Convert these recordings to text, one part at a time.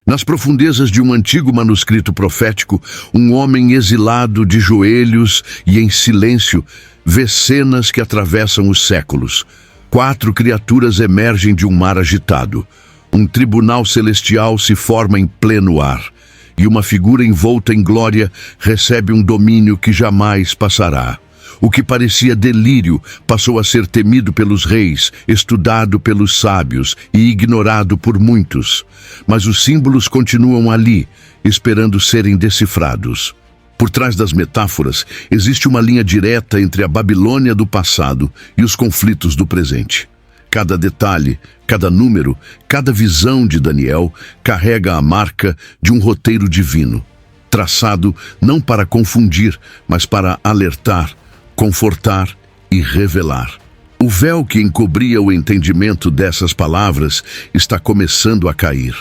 Nas profundezas de um antigo manuscrito profético, um homem exilado de joelhos e em silêncio vê cenas que atravessam os séculos. 4 criaturas emergem de um mar agitado. Um tribunal celestial se forma em pleno ar, e uma figura envolta em glória recebe um domínio que jamais passará. O que parecia delírio passou a ser temido pelos reis, estudado pelos sábios e ignorado por muitos. Mas os símbolos continuam ali, esperando serem decifrados. Por trás das metáforas, existe uma linha direta entre a Babilônia do passado e os conflitos do presente. Cada detalhe, cada número, cada visão de Daniel carrega a marca de um roteiro divino, traçado não para confundir, mas para alertar, confortar e revelar. O véu que encobria o entendimento dessas palavras está começando a cair.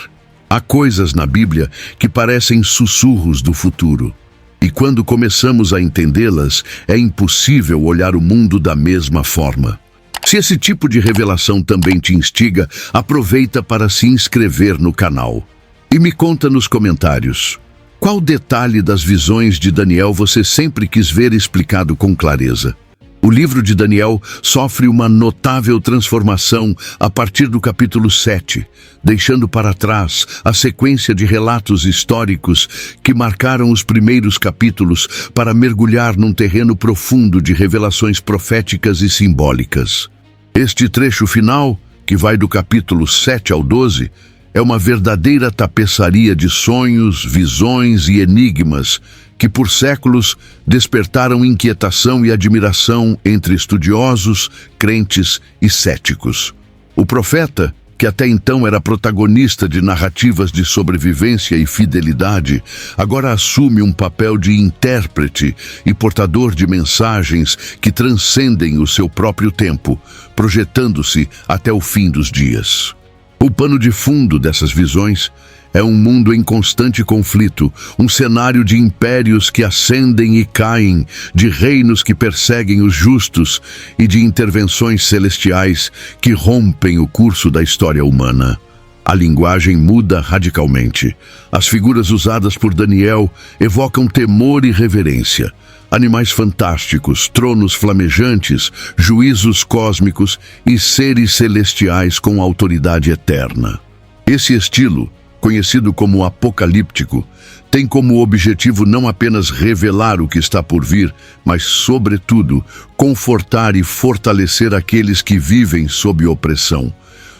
Há coisas na Bíblia que parecem sussurros do futuro. E quando começamos a entendê-las, é impossível olhar o mundo da mesma forma. Se esse tipo de revelação também te instiga, aproveita para se inscrever no canal. E me conta nos comentários: qual detalhe das visões de Daniel você sempre quis ver explicado com clareza? O livro de Daniel sofre uma notável transformação a partir do capítulo 7, deixando para trás a sequência de relatos históricos que marcaram os primeiros capítulos para mergulhar num terreno profundo de revelações proféticas e simbólicas. Este trecho final, que vai do capítulo 7 ao 12, é uma verdadeira tapeçaria de sonhos, visões e enigmas que por séculos despertaram inquietação e admiração entre estudiosos, crentes e céticos. O profeta, que até então era protagonista de narrativas de sobrevivência e fidelidade, agora assume um papel de intérprete e portador de mensagens que transcendem o seu próprio tempo, projetando-se até o fim dos dias. O pano de fundo dessas visões é um mundo em constante conflito, um cenário de impérios que ascendem e caem, de reinos que perseguem os justos e de intervenções celestiais que rompem o curso da história humana. A linguagem muda radicalmente. As figuras usadas por Daniel evocam temor e reverência. Animais fantásticos, tronos flamejantes, juízos cósmicos e seres celestiais com autoridade eterna. Esse estilo, conhecido como apocalíptico, tem como objetivo não apenas revelar o que está por vir, mas, sobretudo, confortar e fortalecer aqueles que vivem sob opressão.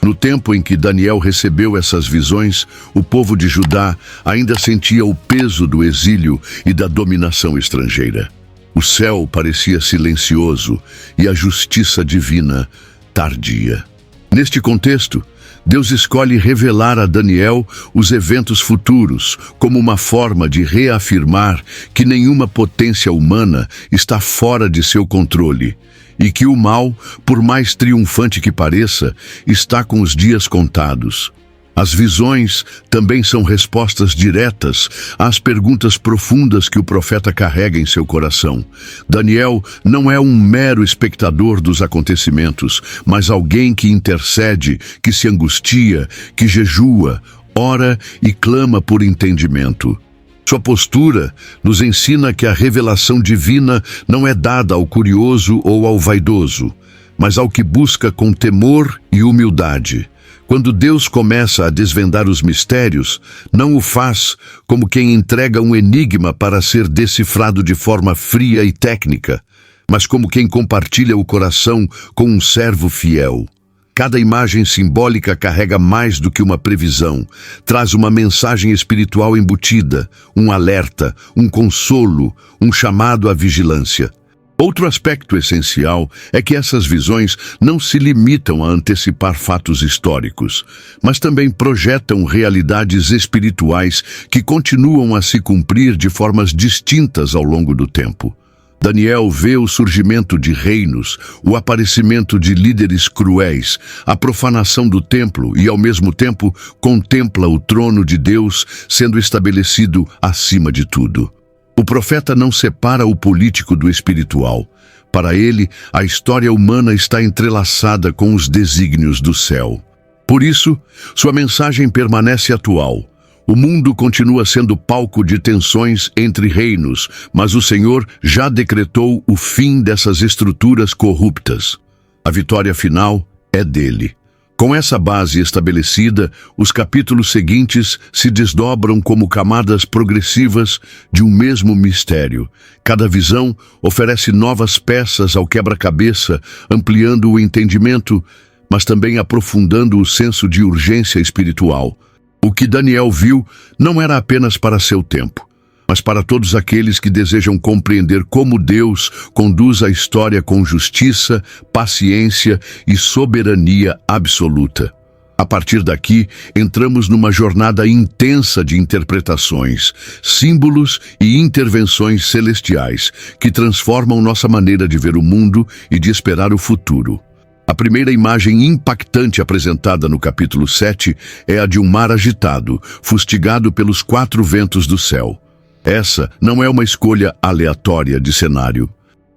No tempo em que Daniel recebeu essas visões, o povo de Judá ainda sentia o peso do exílio e da dominação estrangeira. O céu parecia silencioso e a justiça divina tardia. Neste contexto, Deus escolhe revelar a Daniel os eventos futuros como uma forma de reafirmar que nenhuma potência humana está fora de seu controle e que o mal, por mais triunfante que pareça, está com os dias contados. As visões também são respostas diretas às perguntas profundas que o profeta carrega em seu coração. Daniel não é um mero espectador dos acontecimentos, mas alguém que intercede, que se angustia, que jejua, ora e clama por entendimento. Sua postura nos ensina que a revelação divina não é dada ao curioso ou ao vaidoso, mas ao que busca com temor e humildade. Quando Deus começa a desvendar os mistérios, não o faz como quem entrega um enigma para ser decifrado de forma fria e técnica, mas como quem compartilha o coração com um servo fiel. Cada imagem simbólica carrega mais do que uma previsão, traz uma mensagem espiritual embutida, um alerta, um consolo, um chamado à vigilância. Outro aspecto essencial é que essas visões não se limitam a antecipar fatos históricos, mas também projetam realidades espirituais que continuam a se cumprir de formas distintas ao longo do tempo. Daniel vê o surgimento de reinos, o aparecimento de líderes cruéis, a profanação do templo e, ao mesmo tempo, contempla o trono de Deus sendo estabelecido acima de tudo. O profeta não separa o político do espiritual. Para ele, a história humana está entrelaçada com os desígnios do céu. Por isso, sua mensagem permanece atual. O mundo continua sendo palco de tensões entre reinos, mas o Senhor já decretou o fim dessas estruturas corruptas. A vitória final é dele. Com essa base estabelecida, os capítulos seguintes se desdobram como camadas progressivas de um mesmo mistério. Cada visão oferece novas peças ao quebra-cabeça, ampliando o entendimento, mas também aprofundando o senso de urgência espiritual. O que Daniel viu não era apenas para seu tempo, mas para todos aqueles que desejam compreender como Deus conduz a história com justiça, paciência e soberania absoluta. A partir daqui, entramos numa jornada intensa de interpretações, símbolos e intervenções celestiais que transformam nossa maneira de ver o mundo e de esperar o futuro. A primeira imagem impactante apresentada no capítulo 7 é a de um mar agitado, fustigado pelos 4 ventos do céu. Essa não é uma escolha aleatória de cenário.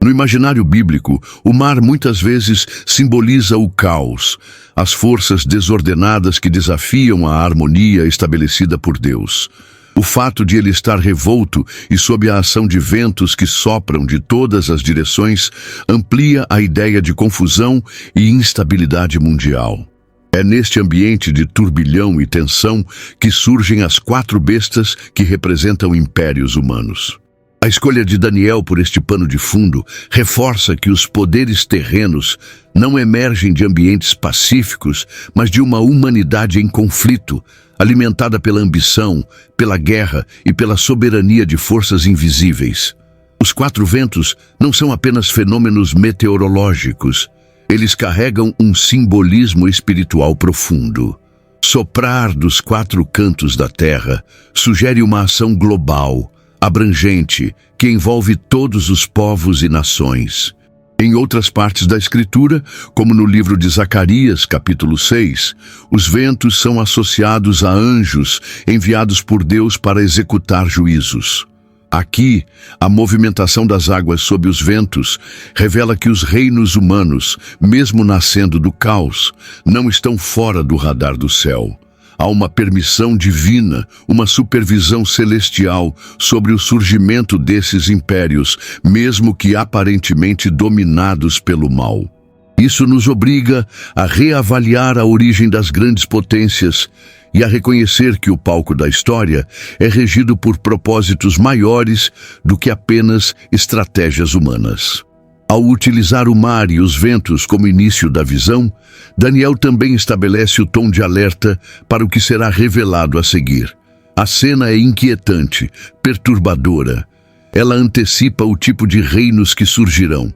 No imaginário bíblico, o mar muitas vezes simboliza o caos, as forças desordenadas que desafiam a harmonia estabelecida por Deus. O fato de ele estar revolto e sob a ação de ventos que sopram de todas as direções amplia a ideia de confusão e instabilidade mundial. É neste ambiente de turbilhão e tensão que surgem as 4 bestas que representam impérios humanos. A escolha de Daniel por este pano de fundo reforça que os poderes terrenos não emergem de ambientes pacíficos, mas de uma humanidade em conflito, alimentada pela ambição, pela guerra e pela soberania de forças invisíveis. Os 4 ventos não são apenas fenômenos meteorológicos, eles carregam um simbolismo espiritual profundo. Soprar dos 4 cantos da terra sugere uma ação global, abrangente, que envolve todos os povos e nações. Em outras partes da Escritura, como no livro de Zacarias, capítulo 6, os ventos são associados a anjos enviados por Deus para executar juízos. Aqui, a movimentação das águas sob os ventos revela que os reinos humanos, mesmo nascendo do caos, não estão fora do radar do céu. Há uma permissão divina, uma supervisão celestial sobre o surgimento desses impérios, mesmo que aparentemente dominados pelo mal. Isso nos obriga a reavaliar a origem das grandes potências e a reconhecer que o palco da história é regido por propósitos maiores do que apenas estratégias humanas. Ao utilizar o mar e os ventos como início da visão, Daniel também estabelece o tom de alerta para o que será revelado a seguir. A cena é inquietante, perturbadora. Ela antecipa o tipo de reinos que surgirão: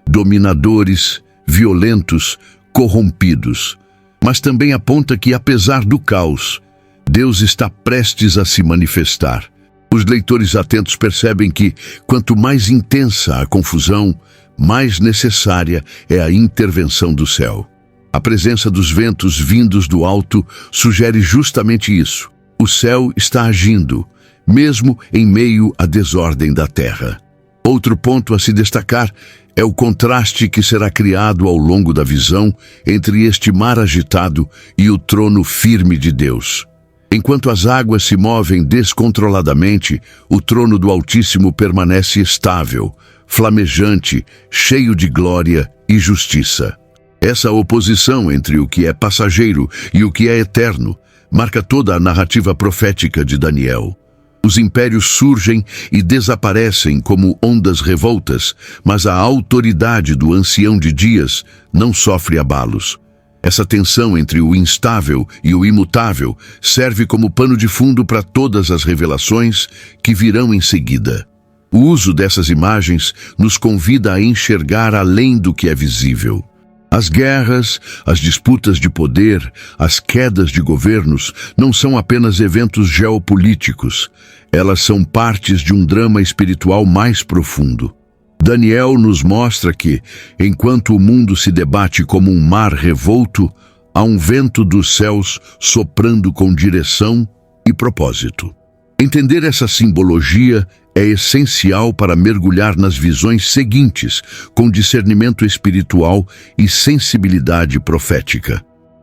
dominadores, violentos, corrompidos. Mas também aponta que, apesar do caos, Deus está prestes a se manifestar. Os leitores atentos percebem que, quanto mais intensa a confusão, mais necessária é a intervenção do céu. A presença dos ventos vindos do alto sugere justamente isso. O céu está agindo, mesmo em meio à desordem da terra. Outro ponto a se destacar é o contraste que será criado ao longo da visão entre este mar agitado e o trono firme de Deus. Enquanto as águas se movem descontroladamente, o trono do Altíssimo permanece estável, flamejante, cheio de glória e justiça. Essa oposição entre o que é passageiro e o que é eterno marca toda a narrativa profética de Daniel. Os impérios surgem e desaparecem como ondas revoltas, mas a autoridade do ancião de dias não sofre abalos. Essa tensão entre o instável e o imutável serve como pano de fundo para todas as revelações que virão em seguida. O uso dessas imagens nos convida a enxergar além do que é visível. As guerras, as disputas de poder, as quedas de governos não são apenas eventos geopolíticos. Elas são partes de um drama espiritual mais profundo. Daniel nos mostra que, enquanto o mundo se debate como um mar revolto, há um vento dos céus soprando com direção e propósito. Entender essa simbologia é essencial para mergulhar nas visões seguintes, com discernimento espiritual e sensibilidade profética.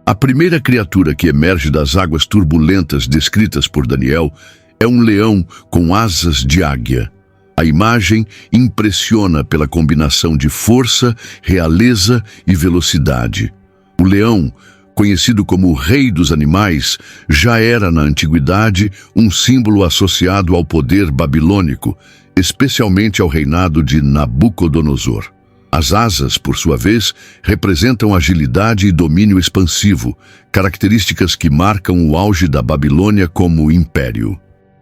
A primeira criatura que emerge das águas turbulentas descritas por Daniel é um leão com asas de águia. A imagem impressiona pela combinação de força, realeza e velocidade. O leão, conhecido como o rei dos animais, já era na antiguidade um símbolo associado ao poder babilônico, especialmente ao reinado de Nabucodonosor. As asas, por sua vez, representam agilidade e domínio expansivo, características que marcam o auge da Babilônia como império.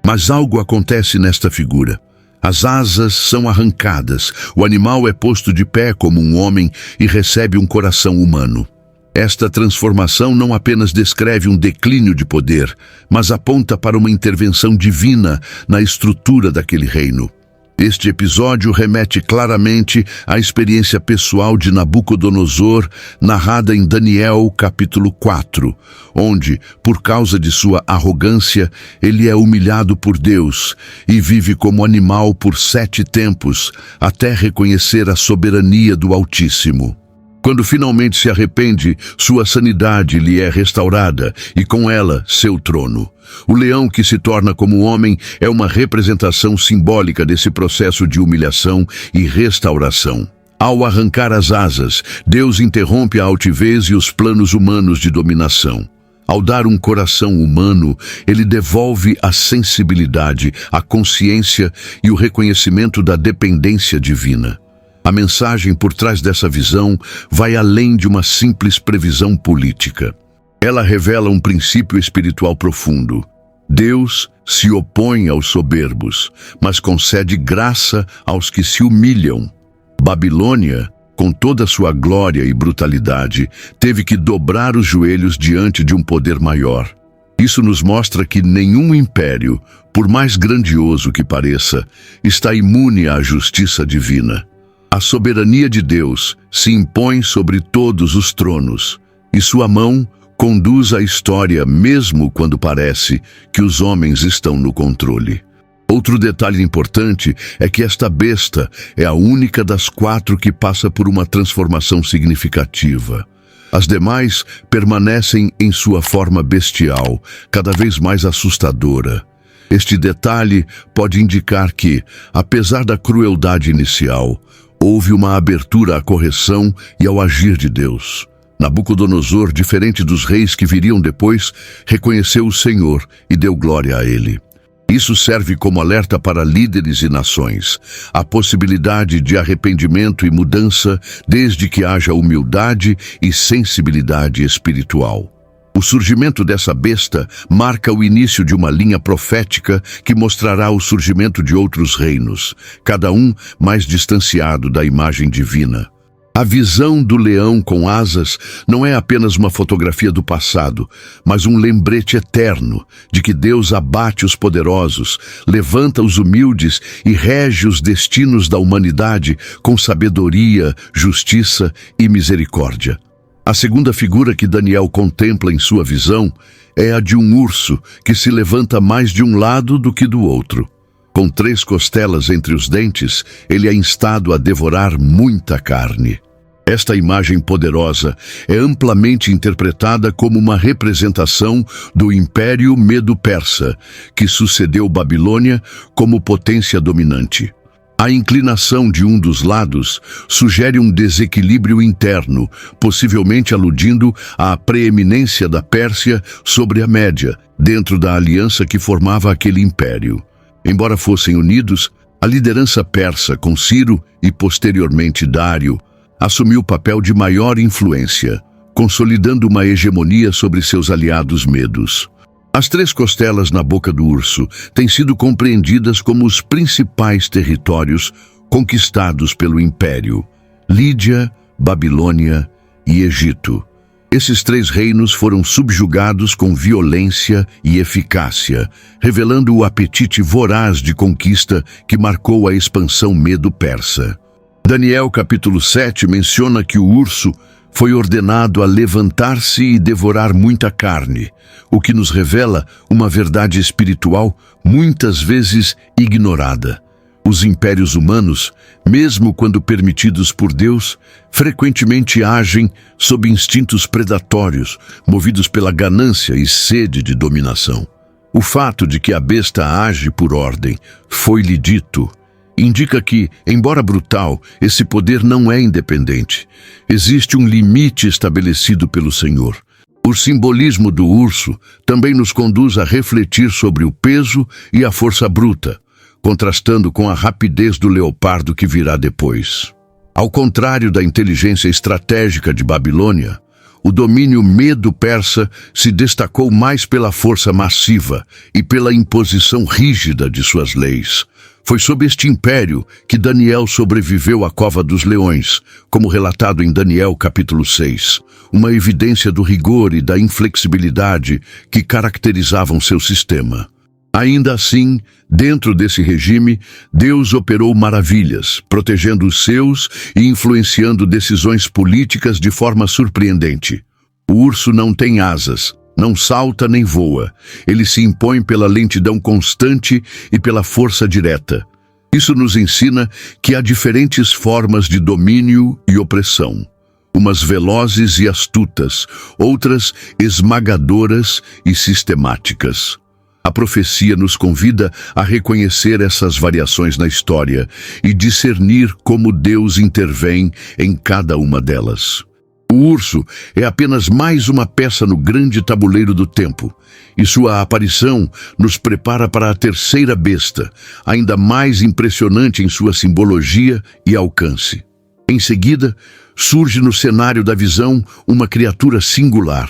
Mas algo acontece nesta figura. As asas são arrancadas, o animal é posto de pé como um homem e recebe um coração humano. Esta transformação não apenas descreve um declínio de poder, mas aponta para uma intervenção divina na estrutura daquele reino. Este episódio remete claramente à experiência pessoal de Nabucodonosor, narrada em Daniel capítulo 4, onde, por causa de sua arrogância, ele é humilhado por Deus e vive como animal por 7 tempos, até reconhecer a soberania do Altíssimo. Quando finalmente se arrepende, sua sanidade lhe é restaurada e com ela seu trono. O leão que se torna como homem é uma representação simbólica desse processo de humilhação e restauração. Ao arrancar as asas, Deus interrompe a altivez e os planos humanos de dominação. Ao dar um coração humano, ele devolve a sensibilidade, a consciência e o reconhecimento da dependência divina. A mensagem por trás dessa visão vai além de uma simples previsão política. Ela revela um princípio espiritual profundo. Deus se opõe aos soberbos, mas concede graça aos que se humilham. Babilônia, com toda a sua glória e brutalidade, teve que dobrar os joelhos diante de um poder maior. Isso nos mostra que nenhum império, por mais grandioso que pareça, está imune à justiça divina. A soberania de Deus se impõe sobre todos os tronos, e sua mão conduz a história mesmo quando parece que os homens estão no controle. Outro detalhe importante é que esta besta é a única das 4 que passa por uma transformação significativa. As demais permanecem em sua forma bestial, cada vez mais assustadora. Este detalhe pode indicar que, apesar da crueldade inicial, houve uma abertura à correção e ao agir de Deus. Nabucodonosor, diferente dos reis que viriam depois, reconheceu o Senhor e deu glória a ele. Isso serve como alerta para líderes e nações. A possibilidade de arrependimento e mudança desde que haja humildade e sensibilidade espiritual. O surgimento dessa besta marca o início de uma linha profética que mostrará o surgimento de outros reinos, cada um mais distanciado da imagem divina. A visão do leão com asas não é apenas uma fotografia do passado, mas um lembrete eterno de que Deus abate os poderosos, levanta os humildes e rege os destinos da humanidade com sabedoria, justiça e misericórdia. A segunda figura que Daniel contempla em sua visão é a de um urso que se levanta mais de um lado do que do outro. Com 3 costelas entre os dentes, ele é instado a devorar muita carne. Esta imagem poderosa é amplamente interpretada como uma representação do Império Medo-Persa, que sucedeu Babilônia como potência dominante. A inclinação de um dos lados sugere um desequilíbrio interno, possivelmente aludindo à preeminência da Pérsia sobre a Média, dentro da aliança que formava aquele império. Embora fossem unidos, a liderança persa com Ciro e posteriormente Dário assumiu o papel de maior influência, consolidando uma hegemonia sobre seus aliados medos. As 3 costelas na boca do urso têm sido compreendidas como os principais territórios conquistados pelo Império: Lídia, Babilônia e Egito. Esses 3 reinos foram subjugados com violência e eficácia, revelando o apetite voraz de conquista que marcou a expansão medo-persa. Daniel capítulo 7 menciona que o urso foi ordenado a levantar-se e devorar muita carne, o que nos revela uma verdade espiritual muitas vezes ignorada. Os impérios humanos, mesmo quando permitidos por Deus, frequentemente agem sob instintos predatórios, movidos pela ganância e sede de dominação. O fato de que a besta age por ordem, foi-lhe dito, indica que, embora brutal, esse poder não é independente. Existe um limite estabelecido pelo Senhor. O simbolismo do urso também nos conduz a refletir sobre o peso e a força bruta, contrastando com a rapidez do leopardo que virá depois. Ao contrário da inteligência estratégica de Babilônia, o domínio medo-persa se destacou mais pela força massiva e pela imposição rígida de suas leis. Foi sob este império que Daniel sobreviveu à cova dos leões, como relatado em Daniel capítulo 6, uma evidência do rigor e da inflexibilidade que caracterizavam seu sistema. Ainda assim, dentro desse regime, Deus operou maravilhas, protegendo os seus e influenciando decisões políticas de forma surpreendente. O urso não tem asas, não salta nem voa. Ele se impõe pela lentidão constante e pela força direta. Isso nos ensina que há diferentes formas de domínio e opressão. Umas velozes e astutas, outras esmagadoras e sistemáticas. A profecia nos convida a reconhecer essas variações na história e discernir como Deus intervém em cada uma delas. O urso é apenas mais uma peça no grande tabuleiro do tempo, e sua aparição nos prepara para a terceira besta, ainda mais impressionante em sua simbologia e alcance. Em seguida, surge no cenário da visão uma criatura singular.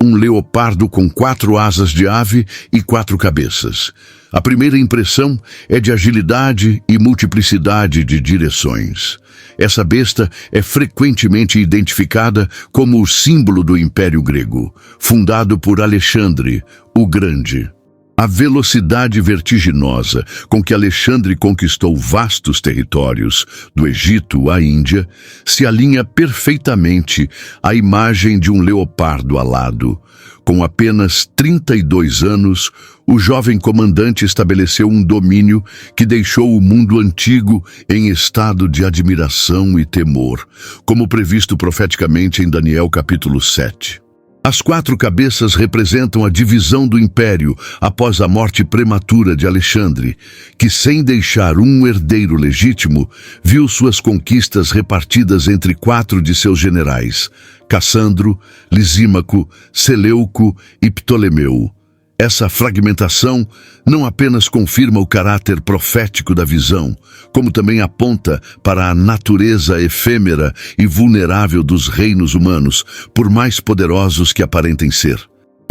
Um leopardo com 4 asas de ave e 4 cabeças. A primeira impressão é de agilidade e multiplicidade de direções. Essa besta é frequentemente identificada como o símbolo do Império Grego, fundado por Alexandre, o Grande. A velocidade vertiginosa com que Alexandre conquistou vastos territórios, do Egito à Índia, se alinha perfeitamente à imagem de um leopardo alado. Com apenas 32 anos, o jovem comandante estabeleceu um domínio que deixou o mundo antigo em estado de admiração e temor, como previsto profeticamente em Daniel capítulo 7. As 4 cabeças representam a divisão do império após a morte prematura de Alexandre, que, sem deixar um herdeiro legítimo, viu suas conquistas repartidas entre 4 de seus generais, Cassandro, Lisímaco, Seleuco e Ptolemeu. Essa fragmentação não apenas confirma o caráter profético da visão, como também aponta para a natureza efêmera e vulnerável dos reinos humanos, por mais poderosos que aparentem ser.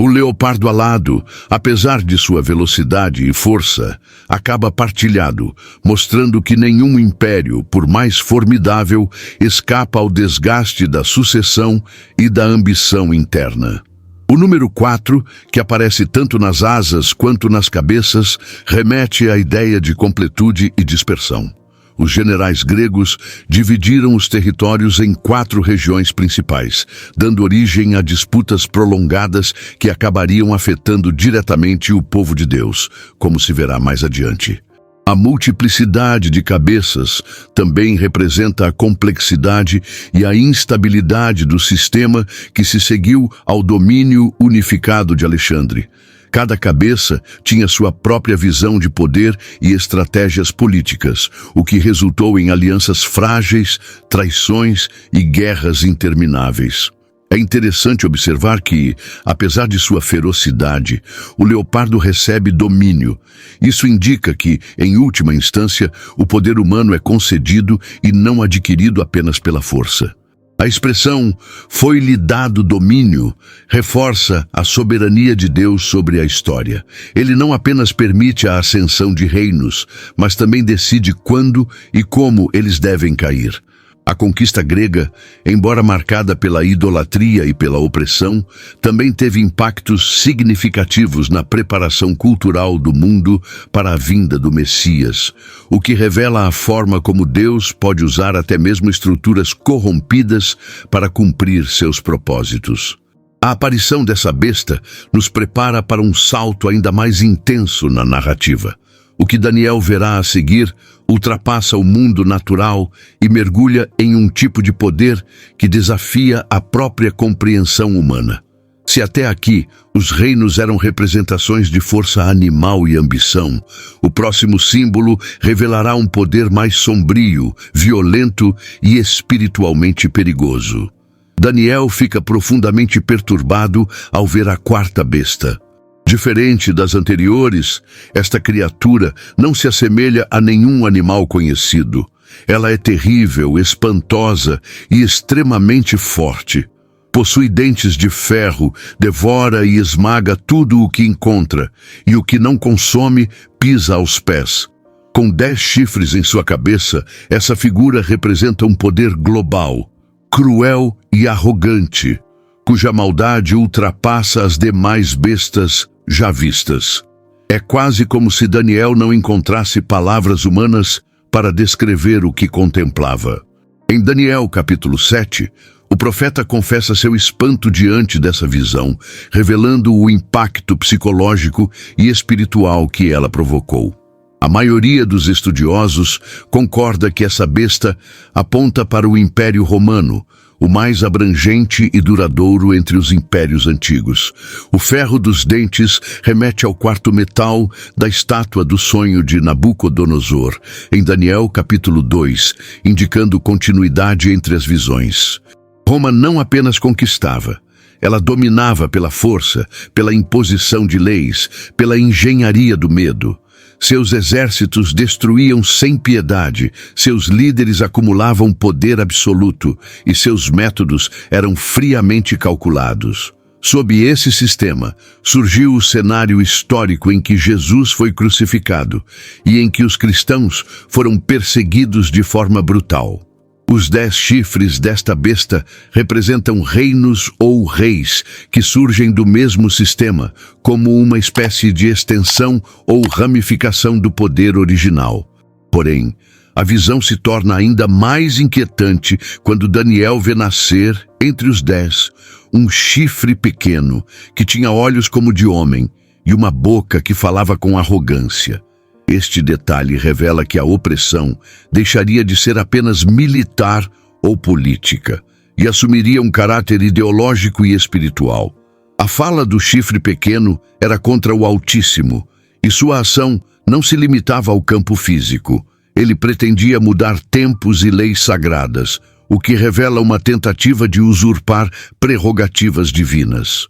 O leopardo alado, apesar de sua velocidade e força, acaba partilhado, mostrando que nenhum império, por mais formidável, escapa ao desgaste da sucessão e da ambição interna. O número 4, que aparece tanto nas asas quanto nas cabeças, remete à ideia de completude e dispersão. Os generais gregos dividiram os territórios em 4 regiões principais, dando origem a disputas prolongadas que acabariam afetando diretamente o povo de Deus, como se verá mais adiante. A multiplicidade de cabeças também representa a complexidade e a instabilidade do sistema que se seguiu ao domínio unificado de Alexandre. Cada cabeça tinha sua própria visão de poder e estratégias políticas, o que resultou em alianças frágeis, traições e guerras intermináveis. É interessante observar que, apesar de sua ferocidade, o leopardo recebe domínio. Isso indica que, em última instância, o poder humano é concedido e não adquirido apenas pela força. A expressão "foi-lhe dado domínio" reforça a soberania de Deus sobre a história. Ele não apenas permite a ascensão de reinos, mas também decide quando e como eles devem cair. A conquista grega, embora marcada pela idolatria e pela opressão, também teve impactos significativos na preparação cultural do mundo para a vinda do Messias, o que revela a forma como Deus pode usar até mesmo estruturas corrompidas para cumprir seus propósitos. A aparição dessa besta nos prepara para um salto ainda mais intenso na narrativa. O que Daniel verá a seguir ultrapassa o mundo natural e mergulha em um tipo de poder que desafia a própria compreensão humana. Se até aqui os reinos eram representações de força animal e ambição, o próximo símbolo revelará um poder mais sombrio, violento e espiritualmente perigoso. Daniel fica profundamente perturbado ao ver a quarta besta. Diferente das anteriores, esta criatura não se assemelha a nenhum animal conhecido. Ela é terrível, espantosa e extremamente forte. Possui dentes de ferro, devora e esmaga tudo o que encontra, e o que não consome pisa aos pés. Com 10 chifres em sua cabeça, essa figura representa um poder global, cruel e arrogante, cuja maldade ultrapassa as demais bestas já vistas. É quase como se Daniel não encontrasse palavras humanas para descrever o que contemplava. Em Daniel capítulo 7, o profeta confessa seu espanto diante dessa visão, revelando o impacto psicológico e espiritual que ela provocou. A maioria dos estudiosos concorda que essa besta aponta para o Império Romano, o mais abrangente e duradouro entre os impérios antigos. O ferro dos dentes remete ao quarto metal da estátua do sonho de Nabucodonosor, em Daniel capítulo 2, indicando continuidade entre as visões. Roma não apenas conquistava, ela dominava pela força, pela imposição de leis, pela engenharia do medo. Seus exércitos destruíam sem piedade, seus líderes acumulavam poder absoluto e seus métodos eram friamente calculados. Sob esse sistema, surgiu o cenário histórico em que Jesus foi crucificado e em que os cristãos foram perseguidos de forma brutal. Os 10 chifres desta besta representam reinos ou reis que surgem do mesmo sistema, como uma espécie de extensão ou ramificação do poder original. Porém, a visão se torna ainda mais inquietante quando Daniel vê nascer, entre os 10, um chifre pequeno que tinha olhos como de homem e uma boca que falava com arrogância. Este detalhe revela que a opressão deixaria de ser apenas militar ou política e assumiria um caráter ideológico e espiritual. A fala do chifre pequeno era contra o Altíssimo e sua ação não se limitava ao campo físico. Ele pretendia mudar tempos e leis sagradas, o que revela uma tentativa de usurpar prerrogativas divinas.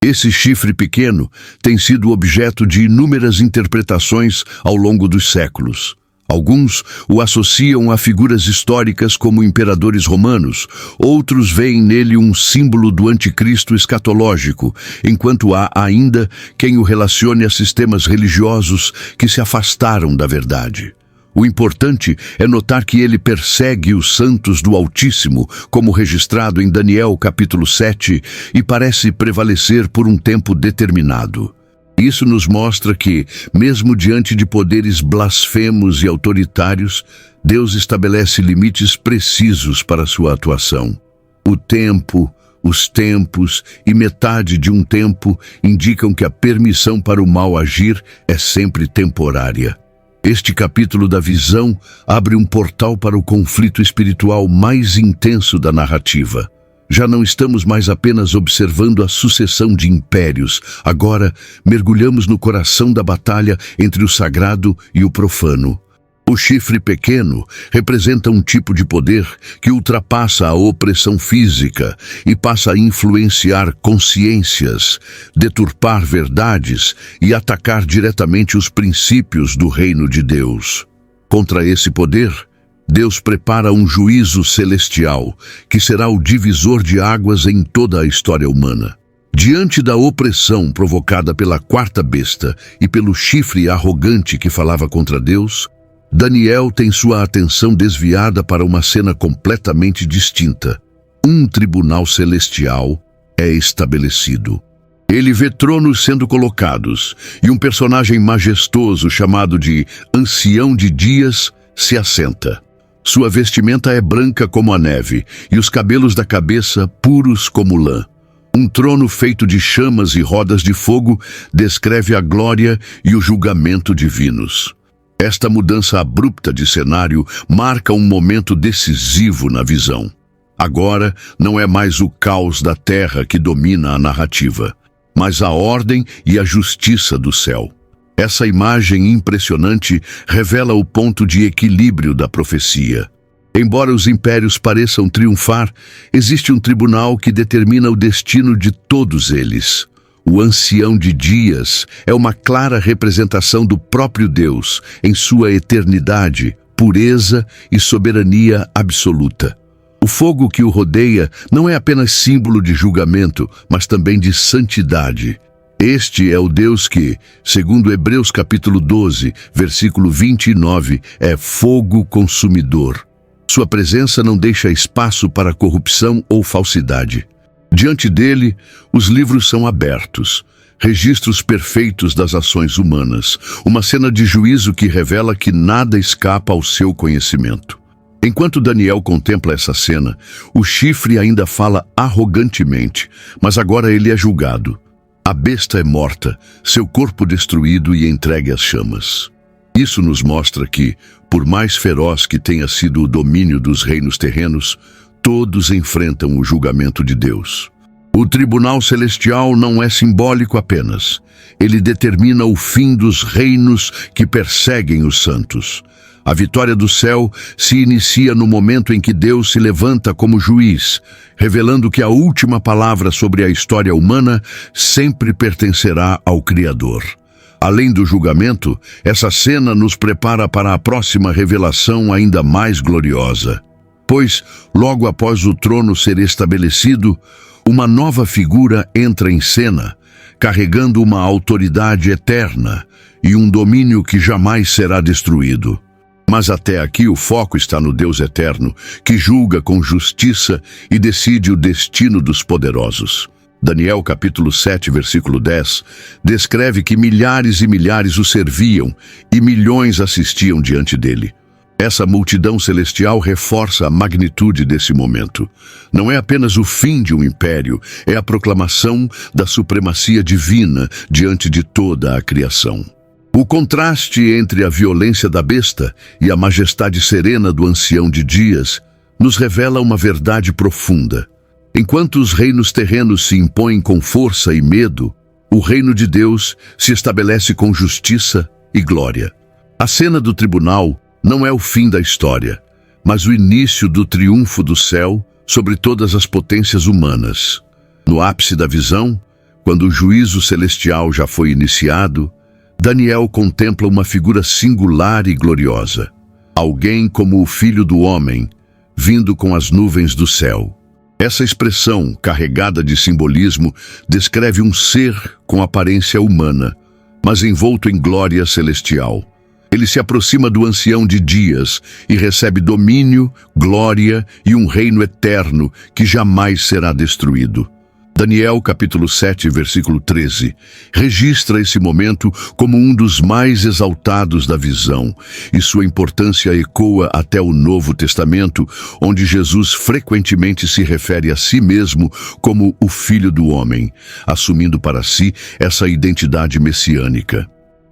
Esse chifre pequeno tem sido objeto de inúmeras interpretações ao longo dos séculos. Alguns o associam a figuras históricas como imperadores romanos, outros veem nele um símbolo do anticristo escatológico, enquanto há ainda quem o relacione a sistemas religiosos que se afastaram da verdade. O importante é notar que ele persegue os santos do Altíssimo, como registrado em Daniel capítulo 7, e parece prevalecer por um tempo determinado. Isso nos mostra que, mesmo diante de poderes blasfemos e autoritários, Deus estabelece limites precisos para sua atuação. O tempo, os tempos e metade de um tempo indicam que a permissão para o mal agir é sempre temporária. Este capítulo da visão abre um portal para o conflito espiritual mais intenso da narrativa. Já não estamos mais apenas observando a sucessão de impérios, agora mergulhamos no coração da batalha entre o sagrado e o profano. O chifre pequeno representa um tipo de poder que ultrapassa a opressão física e passa a influenciar consciências, deturpar verdades e atacar diretamente os princípios do reino de Deus. Contra esse poder, Deus prepara um juízo celestial, que será o divisor de águas em toda a história humana. Diante da opressão provocada pela quarta besta e pelo chifre arrogante que falava contra Deus, Daniel tem sua atenção desviada para uma cena completamente distinta. Um tribunal celestial é estabelecido. Ele vê tronos sendo colocados e um personagem majestoso chamado de Ancião de Dias se assenta. Sua vestimenta é branca como a neve e os cabelos da cabeça puros como lã. Um trono feito de chamas e rodas de fogo descreve a glória e o julgamento divinos. Esta mudança abrupta de cenário marca um momento decisivo na visão. Agora não é mais o caos da terra que domina a narrativa, mas a ordem e a justiça do céu. Essa imagem impressionante revela o ponto de equilíbrio da profecia. Embora os impérios pareçam triunfar, existe um tribunal que determina o destino de todos eles. O ancião de dias é uma clara representação do próprio Deus em sua eternidade, pureza e soberania absoluta. O fogo que o rodeia não é apenas símbolo de julgamento, mas também de santidade. Este é o Deus que, segundo Hebreus capítulo 12, versículo 29, é fogo consumidor. Sua presença não deixa espaço para corrupção ou falsidade. Diante dele, os livros são abertos, registros perfeitos das ações humanas, uma cena de juízo que revela que nada escapa ao seu conhecimento. Enquanto Daniel contempla essa cena, o chifre ainda fala arrogantemente, mas agora ele é julgado. A besta é morta, seu corpo destruído e entregue às chamas. Isso nos mostra que, por mais feroz que tenha sido o domínio dos reinos terrenos, todos enfrentam o julgamento de Deus. O tribunal celestial não é simbólico apenas. Ele determina o fim dos reinos que perseguem os santos. A vitória do céu se inicia no momento em que Deus se levanta como juiz, revelando que a última palavra sobre a história humana sempre pertencerá ao Criador. Além do julgamento, essa cena nos prepara para a próxima revelação ainda mais gloriosa. Pois, logo após o trono ser estabelecido, uma nova figura entra em cena, carregando uma autoridade eterna e um domínio que jamais será destruído. Mas até aqui o foco está no Deus eterno, que julga com justiça e decide o destino dos poderosos. Daniel capítulo 7, versículo 10, descreve que milhares e milhares o serviam e milhões assistiam diante dele. Essa multidão celestial reforça a magnitude desse momento. Não é apenas o fim de um império, é a proclamação da supremacia divina diante de toda a criação. O contraste entre a violência da besta e a majestade serena do ancião de dias nos revela uma verdade profunda. Enquanto os reinos terrenos se impõem com força e medo, o reino de Deus se estabelece com justiça e glória. A cena do tribunal não é o fim da história, mas o início do triunfo do céu sobre todas as potências humanas. No ápice da visão, quando o juízo celestial já foi iniciado, Daniel contempla uma figura singular e gloriosa. Alguém como o Filho do Homem, vindo com as nuvens do céu. Essa expressão, carregada de simbolismo, descreve um ser com aparência humana, mas envolto em glória celestial. Ele se aproxima do ancião de dias e recebe domínio, glória e um reino eterno que jamais será destruído. Daniel capítulo 7, versículo 13, registra esse momento como um dos mais exaltados da visão, e sua importância ecoa até o Novo Testamento, onde Jesus frequentemente se refere a si mesmo como o Filho do Homem, assumindo para si essa identidade messiânica.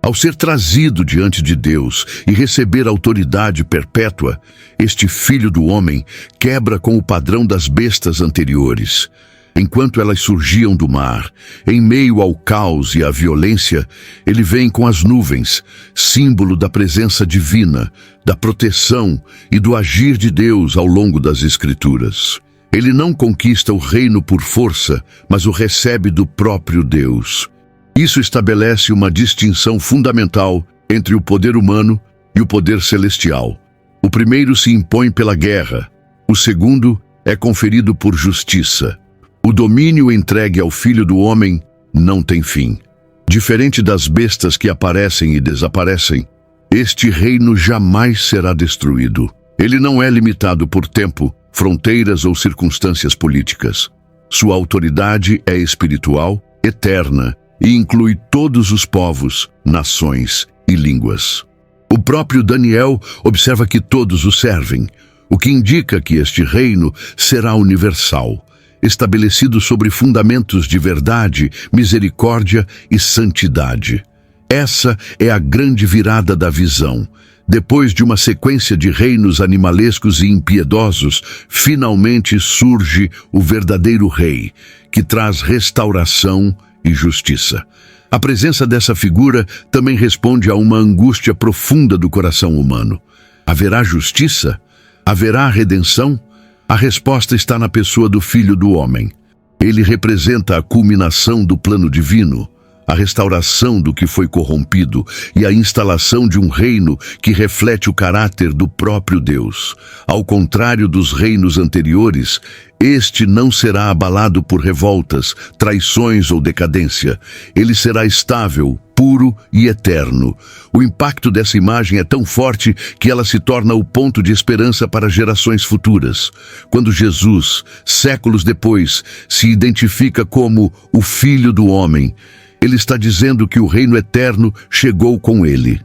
Ao ser trazido diante de Deus e receber autoridade perpétua, este Filho do Homem quebra com o padrão das bestas anteriores. Enquanto elas surgiam do mar, em meio ao caos e à violência, ele vem com as nuvens, símbolo da presença divina, da proteção e do agir de Deus ao longo das Escrituras. Ele não conquista o reino por força, mas o recebe do próprio Deus. Isso estabelece uma distinção fundamental entre o poder humano e o poder celestial. O primeiro se impõe pela guerra, o segundo é conferido por justiça. O domínio entregue ao Filho do Homem não tem fim. Diferente das bestas que aparecem e desaparecem, este reino jamais será destruído. Ele não é limitado por tempo, fronteiras ou circunstâncias políticas. Sua autoridade é espiritual, eterna e inclui todos os povos, nações e línguas. O próprio Daniel observa que todos o servem, o que indica que este reino será universal, estabelecido sobre fundamentos de verdade, misericórdia e santidade. Essa é a grande virada da visão. Depois de uma sequência de reinos animalescos e impiedosos, finalmente surge o verdadeiro rei, que traz restauração e justiça. A presença dessa figura também responde a uma angústia profunda do coração humano. Haverá justiça? Haverá redenção? A resposta está na pessoa do Filho do Homem. Ele representa a culminação do plano divino, a restauração do que foi corrompido e a instalação de um reino que reflete o caráter do próprio Deus. Ao contrário dos reinos anteriores, este não será abalado por revoltas, traições ou decadência. Ele será estável, puro e eterno. O impacto dessa imagem é tão forte que ela se torna o ponto de esperança para gerações futuras. Quando Jesus, séculos depois, se identifica como o Filho do Homem, ele está dizendo que o reino eterno chegou com ele.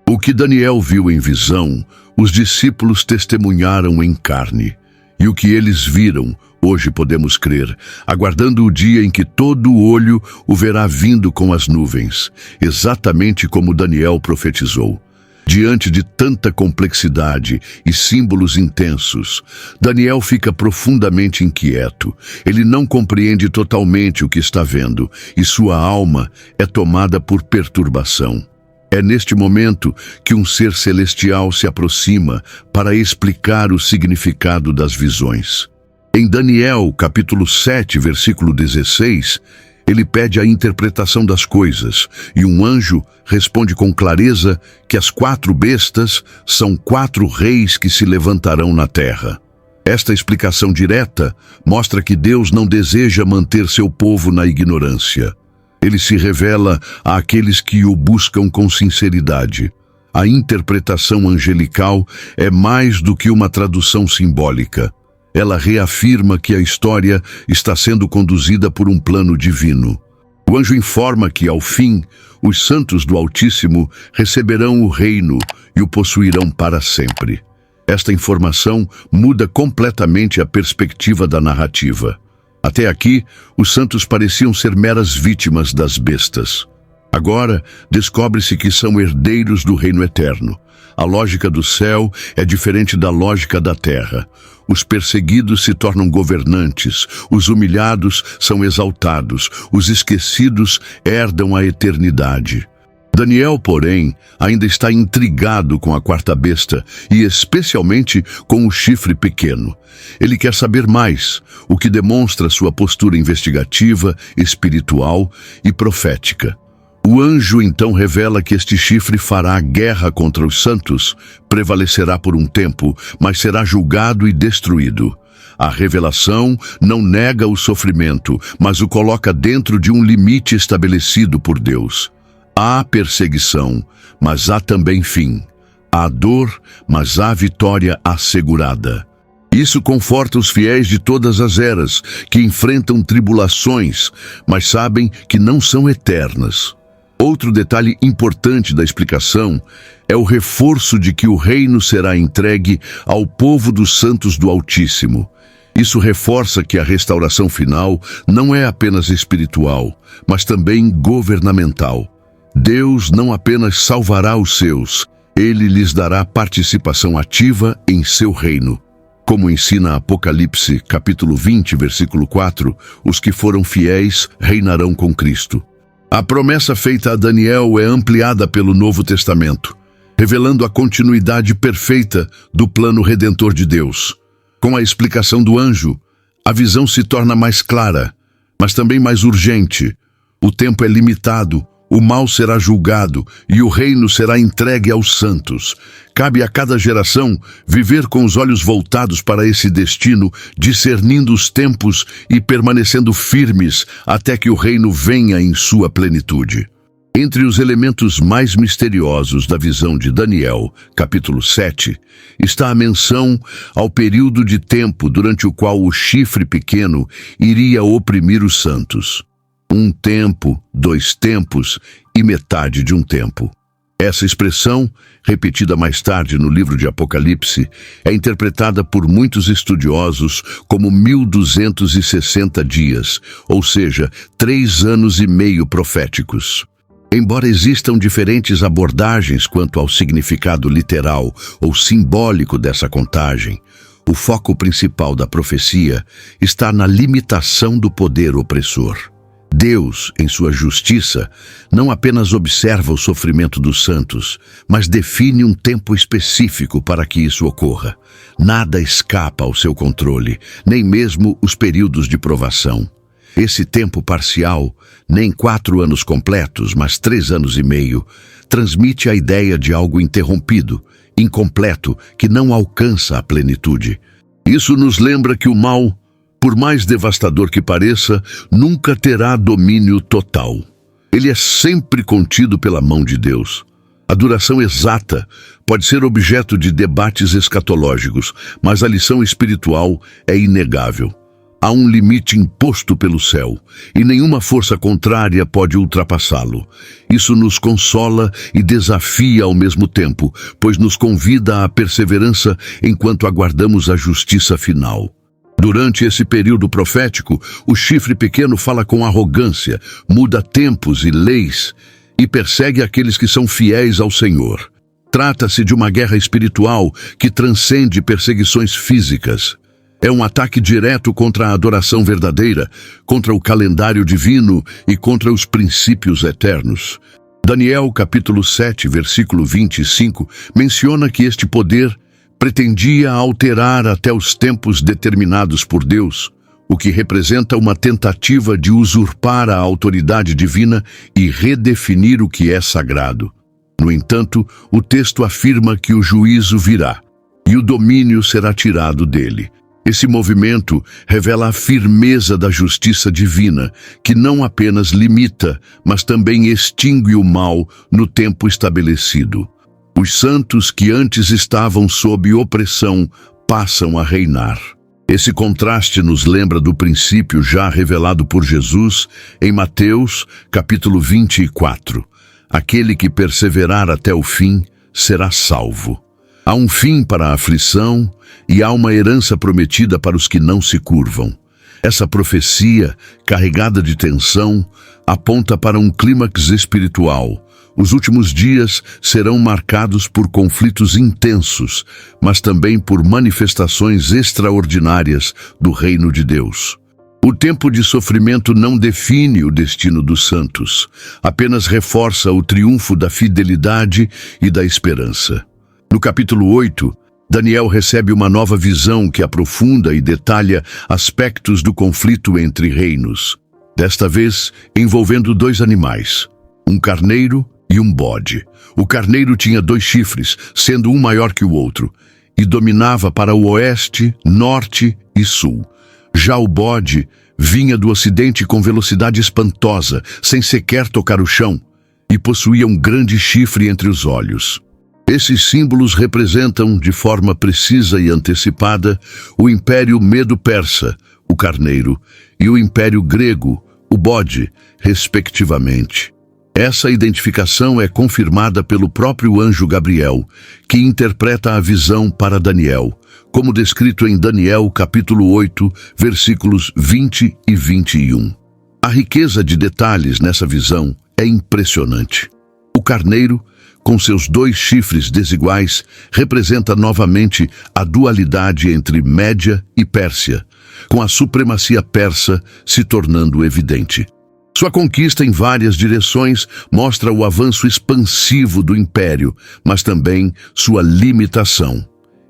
O que Daniel viu em visão, os discípulos testemunharam em carne. E o que eles viram, hoje podemos crer, aguardando o dia em que todo olho o verá vindo com as nuvens, exatamente como Daniel profetizou. Diante de tanta complexidade e símbolos intensos, Daniel fica profundamente inquieto. Ele não compreende totalmente o que está vendo e sua alma é tomada por perturbação. É neste momento que um ser celestial se aproxima para explicar o significado das visões. Em Daniel, capítulo 7, versículo 16, ele pede a interpretação das coisas, e um anjo responde com clareza que as 4 bestas são 4 reis que se levantarão na terra. Esta explicação direta mostra que Deus não deseja manter seu povo na ignorância. Ele se revela àqueles que o buscam com sinceridade. A interpretação angelical é mais do que uma tradução simbólica. Ela reafirma que a história está sendo conduzida por um plano divino. O anjo informa que, ao fim, os santos do Altíssimo receberão o reino e o possuirão para sempre. Esta informação muda completamente a perspectiva da narrativa. Até aqui, os santos pareciam ser meras vítimas das bestas. Agora, descobre-se que são herdeiros do reino eterno. A lógica do céu é diferente da lógica da terra. Os perseguidos se tornam governantes, os humilhados são exaltados, os esquecidos herdam a eternidade. Daniel, porém, ainda está intrigado com a 4ª besta e especialmente com o chifre pequeno. Ele quer saber mais, o que demonstra sua postura investigativa, espiritual e profética. O anjo então revela que este chifre fará guerra contra os santos, prevalecerá por um tempo, mas será julgado e destruído. A revelação não nega o sofrimento, mas o coloca dentro de um limite estabelecido por Deus. Há perseguição, mas há também fim. Há dor, mas há vitória assegurada. Isso conforta os fiéis de todas as eras, que enfrentam tribulações, mas sabem que não são eternas. Outro detalhe importante da explicação é o reforço de que o reino será entregue ao povo dos santos do Altíssimo. Isso reforça que a restauração final não é apenas espiritual, mas também governamental. Deus não apenas salvará os seus, Ele lhes dará participação ativa em seu reino. Como ensina Apocalipse, capítulo 20, versículo 4, os que foram fiéis reinarão com Cristo. A promessa feita a Daniel é ampliada pelo Novo Testamento, revelando a continuidade perfeita do plano redentor de Deus. Com a explicação do anjo, a visão se torna mais clara, mas também mais urgente. O tempo é limitado, o mal será julgado e o reino será entregue aos santos. Cabe a cada geração viver com os olhos voltados para esse destino, discernindo os tempos e permanecendo firmes até que o reino venha em sua plenitude. Entre os elementos mais misteriosos da visão de Daniel, capítulo 7, está a menção ao período de tempo durante o qual o chifre pequeno iria oprimir os santos. 1 tempo, 2 tempos e metade de um tempo. Essa expressão, repetida mais tarde no livro de Apocalipse, é interpretada por muitos estudiosos como 1260 dias, ou seja, 3 anos e meio proféticos. Embora existam diferentes abordagens quanto ao significado literal ou simbólico dessa contagem, o foco principal da profecia está na limitação do poder opressor. Deus, em sua justiça, não apenas observa o sofrimento dos santos, mas define um tempo específico para que isso ocorra. Nada escapa ao seu controle, nem mesmo os períodos de provação. Esse tempo parcial, nem 4 anos completos, mas 3 anos e meio, transmite a ideia de algo interrompido, incompleto, que não alcança a plenitude. Isso nos lembra que o mal, por mais devastador que pareça, nunca terá domínio total. Ele é sempre contido pela mão de Deus. A duração exata pode ser objeto de debates escatológicos, mas a lição espiritual é inegável. Há um limite imposto pelo céu, e nenhuma força contrária pode ultrapassá-lo. Isso nos consola e desafia ao mesmo tempo, pois nos convida à perseverança enquanto aguardamos a justiça final. Durante esse período profético, o chifre pequeno fala com arrogância, muda tempos e leis e persegue aqueles que são fiéis ao Senhor. Trata-se de uma guerra espiritual que transcende perseguições físicas. É um ataque direto contra a adoração verdadeira, contra o calendário divino e contra os princípios eternos. Daniel, capítulo 7, versículo 25, menciona que este poder pretendia alterar até os tempos determinados por Deus, o que representa uma tentativa de usurpar a autoridade divina e redefinir o que é sagrado. No entanto, o texto afirma que o juízo virá e o domínio será tirado dele. Esse movimento revela a firmeza da justiça divina, que não apenas limita, mas também extingue o mal no tempo estabelecido. Os santos que antes estavam sob opressão passam a reinar. Esse contraste nos lembra do princípio já revelado por Jesus em Mateus, capítulo 24. Aquele que perseverar até o fim será salvo. Há um fim para a aflição e há uma herança prometida para os que não se curvam. Essa profecia, carregada de tensão, aponta para um clímax espiritual. Os últimos dias serão marcados por conflitos intensos, mas também por manifestações extraordinárias do reino de Deus. O tempo de sofrimento não define o destino dos santos, apenas reforça o triunfo da fidelidade e da esperança. No capítulo 8, Daniel recebe uma nova visão que aprofunda e detalha aspectos do conflito entre reinos. Desta vez, envolvendo 2 animais, um carneiro e um bode. O carneiro tinha 2 chifres, sendo um maior que o outro, e dominava para o oeste, norte e sul. Já o bode vinha do ocidente com velocidade espantosa, sem sequer tocar o chão, e possuía um grande chifre entre os olhos. Esses símbolos representam, de forma precisa e antecipada, o Império Medo-Persa, o carneiro, e o Império Grego, o bode, respectivamente. Essa identificação é confirmada pelo próprio anjo Gabriel, que interpreta a visão para Daniel, como descrito em Daniel, capítulo 8, versículos 20 e 21. A riqueza de detalhes nessa visão é impressionante. O carneiro, com seus 2 chifres desiguais, representa novamente a dualidade entre Média e Pérsia, com a supremacia persa se tornando evidente. Sua conquista em várias direções mostra o avanço expansivo do império, mas também sua limitação.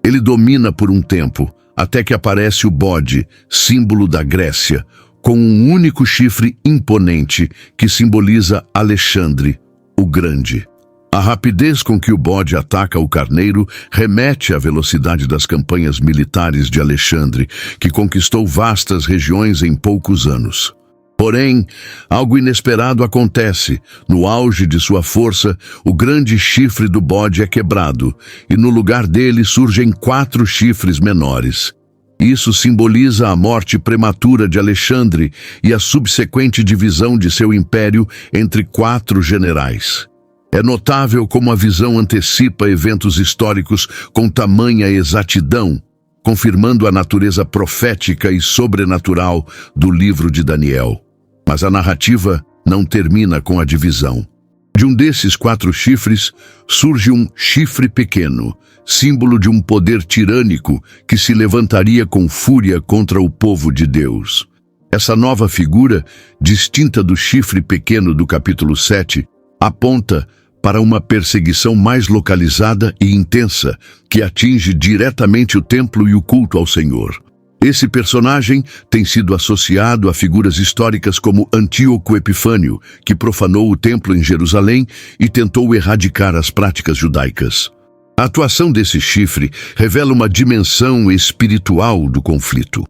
Ele domina por um tempo, até que aparece o bode, símbolo da Grécia, com um único chifre imponente que simboliza Alexandre, o Grande. A rapidez com que o bode ataca o carneiro remete à velocidade das campanhas militares de Alexandre, que conquistou vastas regiões em poucos anos. Porém, algo inesperado acontece. No auge de sua força, o grande chifre do bode é quebrado, e no lugar dele surgem 4 chifres menores. Isso simboliza a morte prematura de Alexandre e a subsequente divisão de seu império entre 4 generais. É notável como a visão antecipa eventos históricos com tamanha exatidão, confirmando a natureza profética e sobrenatural do livro de Daniel. Mas a narrativa não termina com a divisão. De um desses 4 chifres surge um chifre pequeno, símbolo de um poder tirânico que se levantaria com fúria contra o povo de Deus. Essa nova figura, distinta do chifre pequeno do capítulo 7, aponta para uma perseguição mais localizada e intensa, que atinge diretamente o templo e o culto ao Senhor. Esse personagem tem sido associado a figuras históricas como Antíoco Epifânio, que profanou o templo em Jerusalém e tentou erradicar as práticas judaicas. A atuação desse chifre revela uma dimensão espiritual do conflito.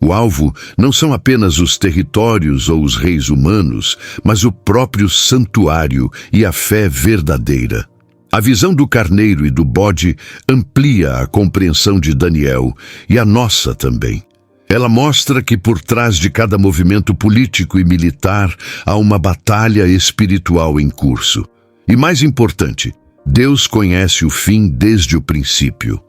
O alvo não são apenas os territórios ou os reis humanos, mas o próprio santuário e a fé verdadeira. A visão do carneiro e do bode amplia a compreensão de Daniel e a nossa também. Ela mostra que por trás de cada movimento político e militar há uma batalha espiritual em curso. E mais importante, Deus conhece o fim desde o princípio.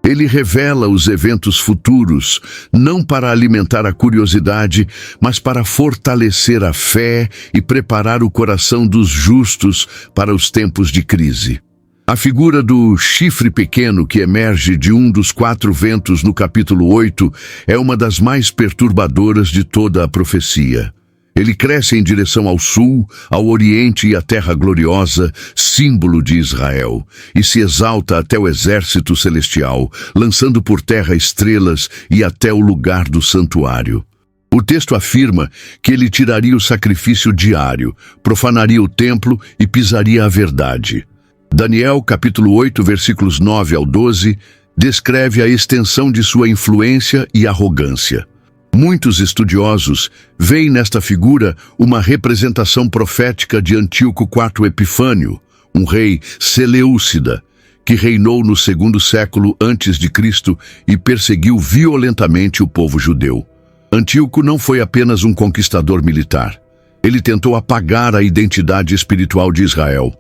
Ele revela os eventos futuros, não para alimentar a curiosidade, mas para fortalecer a fé e preparar o coração dos justos para os tempos de crise. A figura do chifre pequeno que emerge de um dos 4 ventos no capítulo 8 é uma das mais perturbadoras de toda a profecia. Ele cresce em direção ao sul, ao oriente e à terra gloriosa, símbolo de Israel, e se exalta até o exército celestial, lançando por terra estrelas e até o lugar do santuário. O texto afirma que ele tiraria o sacrifício diário, profanaria o templo e pisaria a verdade. Daniel, capítulo 8, versículos 9 ao 12, descreve a extensão de sua influência e arrogância. Muitos estudiosos veem nesta figura uma representação profética de Antíoco IV Epifânio, um rei seleucida, que reinou no 2º século a.C. e perseguiu violentamente o povo judeu. Antíoco não foi apenas um conquistador militar. Ele tentou apagar a identidade espiritual de Israel.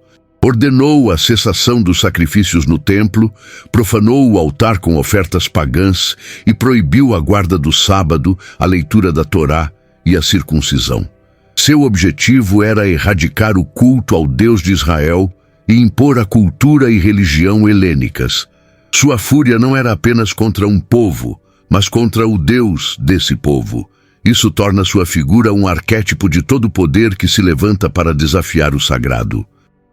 Ordenou a cessação dos sacrifícios no templo, profanou o altar com ofertas pagãs e proibiu a guarda do sábado, a leitura da Torá e a circuncisão. Seu objetivo era erradicar o culto ao Deus de Israel e impor a cultura e religião helênicas. Sua fúria não era apenas contra um povo, mas contra o Deus desse povo. Isso torna sua figura um arquétipo de todo poder que se levanta para desafiar o sagrado.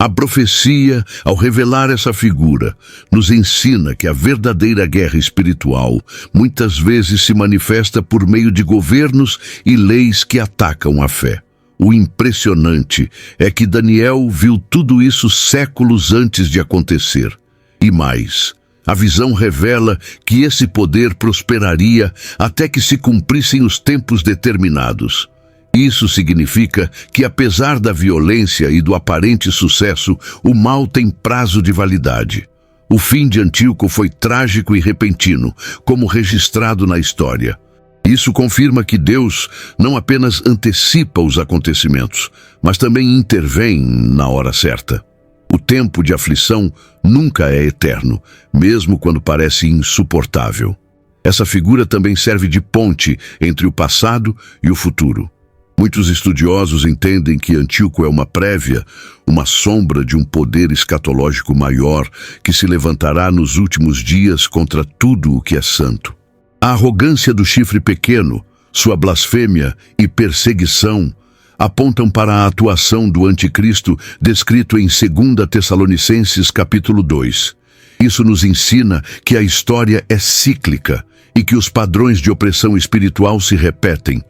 A profecia, ao revelar essa figura, nos ensina que a verdadeira guerra espiritual muitas vezes se manifesta por meio de governos e leis que atacam a fé. O impressionante é que Daniel viu tudo isso séculos antes de acontecer. E mais, a visão revela que esse poder prosperaria até que se cumprissem os tempos determinados. Isso significa que, apesar da violência e do aparente sucesso, o mal tem prazo de validade. O fim de Antíoco foi trágico e repentino, como registrado na história. Isso confirma que Deus não apenas antecipa os acontecimentos, mas também intervém na hora certa. O tempo de aflição nunca é eterno, mesmo quando parece insuportável. Essa figura também serve de ponte entre o passado e o futuro. Muitos estudiosos entendem que Antíoco é uma prévia, uma sombra de um poder escatológico maior que se levantará nos últimos dias contra tudo o que é santo. A arrogância do chifre pequeno, sua blasfêmia e perseguição apontam para a atuação do anticristo descrito em 2 Tessalonicenses capítulo 2. Isso nos ensina que a história é cíclica e que os padrões de opressão espiritual se repetem,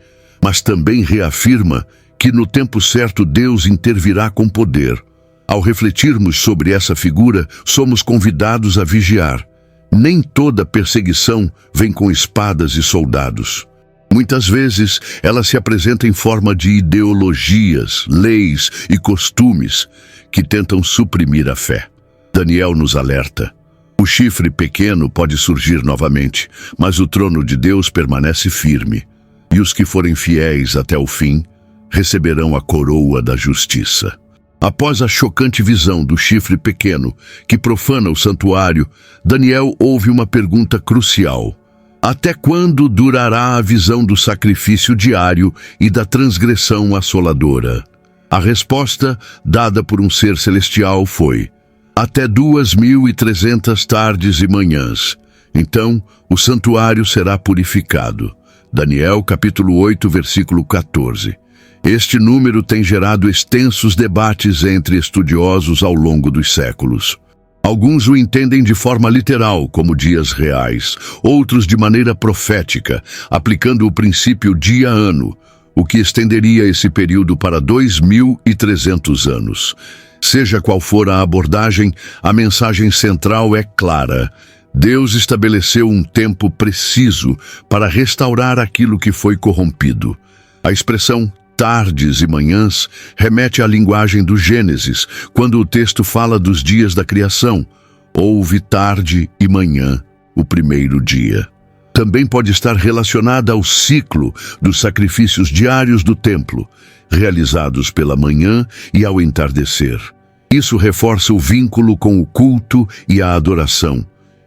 mas também reafirma que no tempo certo Deus intervirá com poder. Ao refletirmos sobre essa figura, somos convidados a vigiar. Nem toda perseguição vem com espadas e soldados. Muitas vezes, ela se apresenta em forma de ideologias, leis e costumes que tentam suprimir a fé. Daniel nos alerta. O chifre pequeno pode surgir novamente, mas o trono de Deus permanece firme. E os que forem fiéis até o fim receberão a coroa da justiça. Após a chocante visão do chifre pequeno que profana o santuário, Daniel ouve uma pergunta crucial. Até quando durará a visão do sacrifício diário e da transgressão assoladora? A resposta, dada por um ser celestial, foi: até 2.300 tardes e manhãs. Então, o santuário será purificado. Daniel, capítulo 8, versículo 14. Este número tem gerado extensos debates entre estudiosos ao longo dos séculos. Alguns o entendem de forma literal, como dias reais, outros de maneira profética, aplicando o princípio dia-ano, o que estenderia esse período para 2.300 anos. Seja qual for a abordagem, a mensagem central é clara. Deus estabeleceu um tempo preciso para restaurar aquilo que foi corrompido. A expressão tardes e manhãs remete à linguagem do Gênesis, quando o texto fala dos dias da criação. Houve tarde e manhã, o primeiro dia. Também pode estar relacionada ao ciclo dos sacrifícios diários do templo, realizados pela manhã e ao entardecer. Isso reforça o vínculo com o culto e a adoração,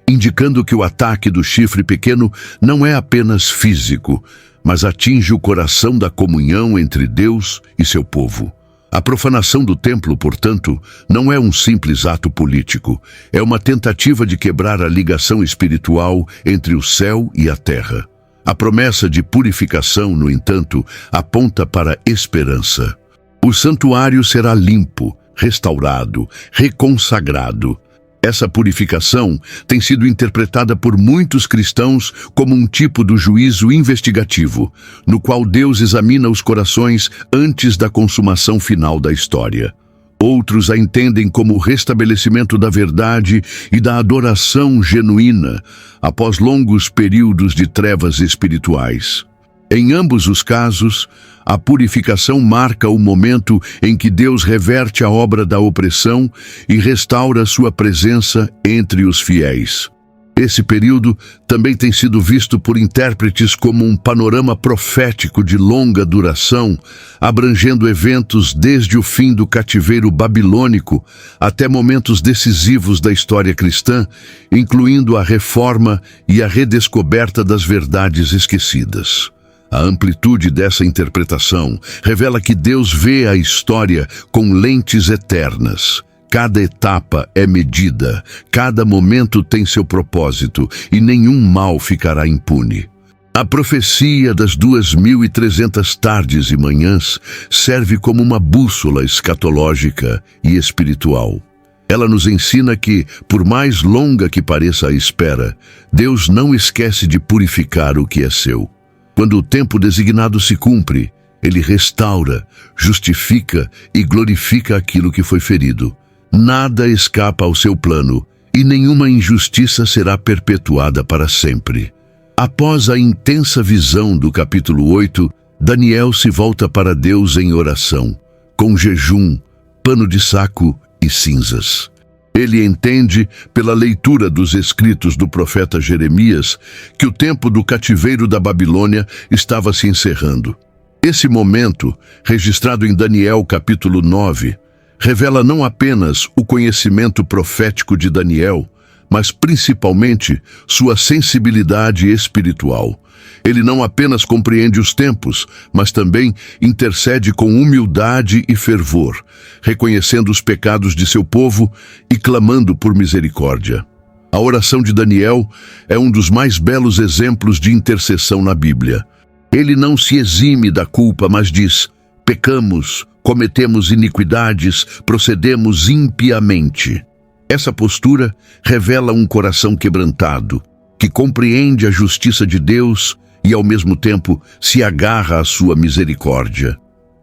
indicando que o ataque do chifre pequeno não é apenas físico, mas atinge o coração da comunhão entre Deus e seu povo. A profanação do templo, portanto, não é um simples ato político, é uma tentativa de quebrar a ligação espiritual entre o céu e a terra. A promessa de purificação, no entanto, aponta para a esperança. O santuário será limpo, restaurado, reconsagrado. Essa purificação tem sido interpretada por muitos cristãos como um tipo do juízo investigativo, no qual Deus examina os corações antes da consumação final da história. Outros a entendem como o restabelecimento da verdade e da adoração genuína, após longos períodos de trevas espirituais. Em ambos os casos, a purificação marca o momento em que Deus reverte a obra da opressão e restaura sua presença entre os fiéis. Esse período também tem sido visto por intérpretes como um panorama profético de longa duração, abrangendo eventos desde o fim do cativeiro babilônico até momentos decisivos da história cristã, incluindo a reforma e a redescoberta das verdades esquecidas. A amplitude dessa interpretação revela que Deus vê a história com lentes eternas. Cada etapa é medida, cada momento tem seu propósito e nenhum mal ficará impune. A profecia das 2.300 tardes e manhãs serve como uma bússola escatológica e espiritual. Ela nos ensina que, por mais longa que pareça a espera, Deus não esquece de purificar o que é seu. Quando o tempo designado se cumpre, Ele restaura, justifica e glorifica aquilo que foi ferido. Nada escapa ao seu plano e nenhuma injustiça será perpetuada para sempre. Após a intensa visão do capítulo 8, Daniel se volta para Deus em oração, com jejum, pano de saco e cinzas. Ele entende, pela leitura dos escritos do profeta Jeremias, que o tempo do cativeiro da Babilônia estava se encerrando. Esse momento, registrado em Daniel capítulo 9, revela não apenas o conhecimento profético de Daniel, mas principalmente sua sensibilidade espiritual. Ele não apenas compreende os tempos, mas também intercede com humildade e fervor, reconhecendo os pecados de seu povo e clamando por misericórdia. A oração de Daniel é um dos mais belos exemplos de intercessão na Bíblia. Ele não se exime da culpa, mas diz: pecamos, cometemos iniquidades, procedemos impiamente. Essa postura revela um coração quebrantado, que compreende a justiça de Deus e, ao mesmo tempo, se agarra à sua misericórdia.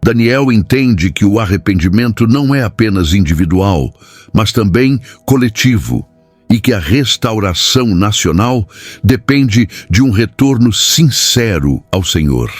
Daniel entende que o arrependimento não é apenas individual, mas também coletivo, e que a restauração nacional depende de um retorno sincero ao Senhor.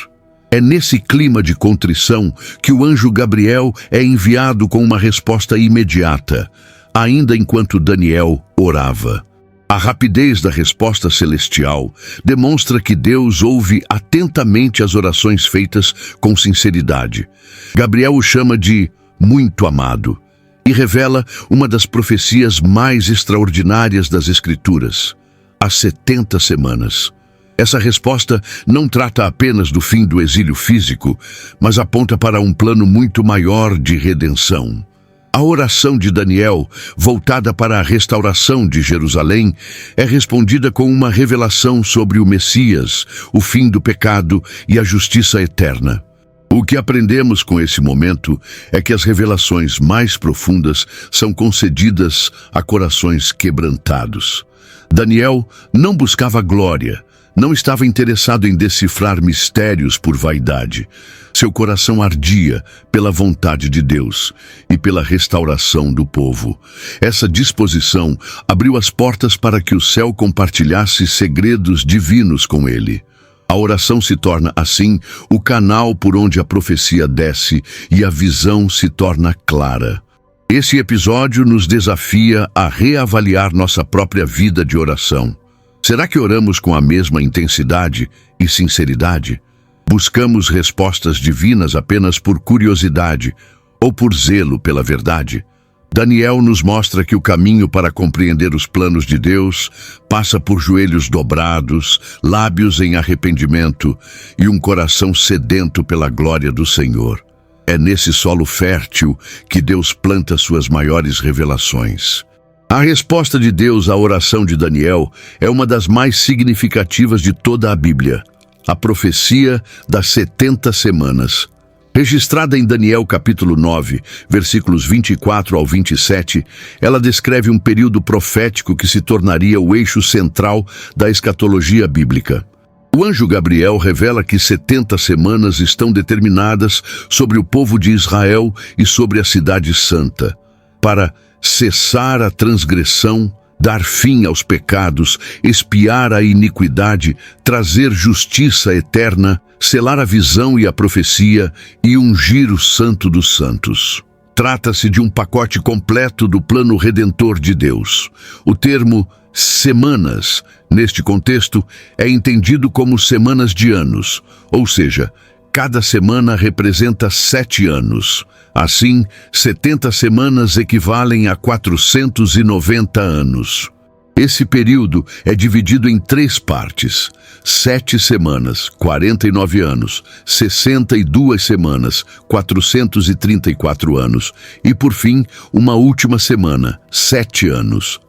É nesse clima de contrição que o anjo Gabriel é enviado com uma resposta imediata, ainda enquanto Daniel orava. A rapidez da resposta celestial demonstra que Deus ouve atentamente as orações feitas com sinceridade. Gabriel o chama de muito amado e revela uma das profecias mais extraordinárias das Escrituras: as 70 semanas. Essa resposta não trata apenas do fim do exílio físico, mas aponta para um plano muito maior de redenção. A oração de Daniel, voltada para a restauração de Jerusalém, é respondida com uma revelação sobre o Messias, o fim do pecado e a justiça eterna. O que aprendemos com esse momento é que as revelações mais profundas são concedidas a corações quebrantados. Daniel não buscava glória, não estava interessado em decifrar mistérios por vaidade. Seu coração ardia pela vontade de Deus e pela restauração do povo. Essa disposição abriu as portas para que o céu compartilhasse segredos divinos com ele. A oração se torna, assim, o canal por onde a profecia desce e a visão se torna clara. Esse episódio nos desafia a reavaliar nossa própria vida de oração. Será que oramos com a mesma intensidade e sinceridade? Buscamos respostas divinas apenas por curiosidade ou por zelo pela verdade? Daniel nos mostra que o caminho para compreender os planos de Deus passa por joelhos dobrados, lábios em arrependimento e um coração sedento pela glória do Senhor. É nesse solo fértil que Deus planta suas maiores revelações. A resposta de Deus à oração de Daniel é uma das mais significativas de toda a Bíblia, a profecia das 70 semanas. Registrada em Daniel capítulo 9, versículos 24 ao 27, ela descreve um período profético que se tornaria o eixo central da escatologia bíblica. O anjo Gabriel revela que 70 semanas estão determinadas sobre o povo de Israel e sobre a cidade santa, para cessar a transgressão, dar fim aos pecados, expiar a iniquidade, trazer justiça eterna, selar a visão e a profecia e ungir o Santo dos Santos. Trata-se de um pacote completo do plano redentor de Deus. O termo semanas, neste contexto, é entendido como semanas de anos, ou seja, cada semana representa 7 anos. Assim, 70 semanas equivalem a 490 anos. Esse período é dividido em 3 partes: 7 semanas, 49 anos, 62 semanas, 434 anos, e por fim, uma última semana, 7 anos.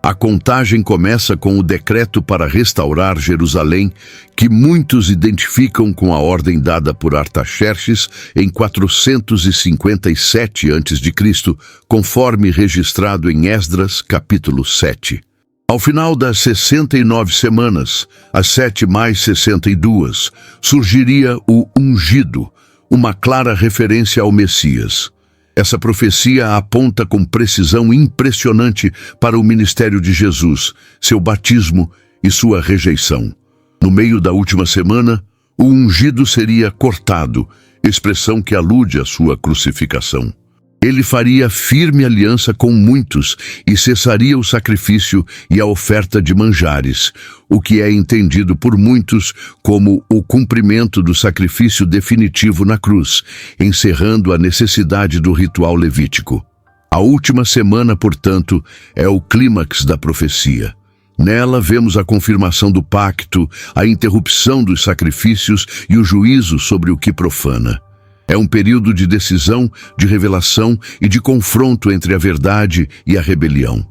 A contagem começa com o decreto para restaurar Jerusalém, que muitos identificam com a ordem dada por Artaxerxes em 457 a.C., conforme registrado em Esdras, capítulo 7. Ao final das 69 semanas, as 7 mais 62, surgiria o ungido, uma clara referência ao Messias. Essa profecia aponta com precisão impressionante para o ministério de Jesus, seu batismo e sua rejeição. No meio da última semana, o ungido seria cortado, expressão que alude à sua crucificação. Ele faria firme aliança com muitos e cessaria o sacrifício e a oferta de manjares, o que é entendido por muitos como o cumprimento do sacrifício definitivo na cruz, encerrando a necessidade do ritual levítico. A última semana, portanto, é o clímax da profecia. Nela vemos a confirmação do pacto, a interrupção dos sacrifícios e o juízo sobre o que profana. É um período de decisão, de revelação e de confronto entre a verdade e a rebelião.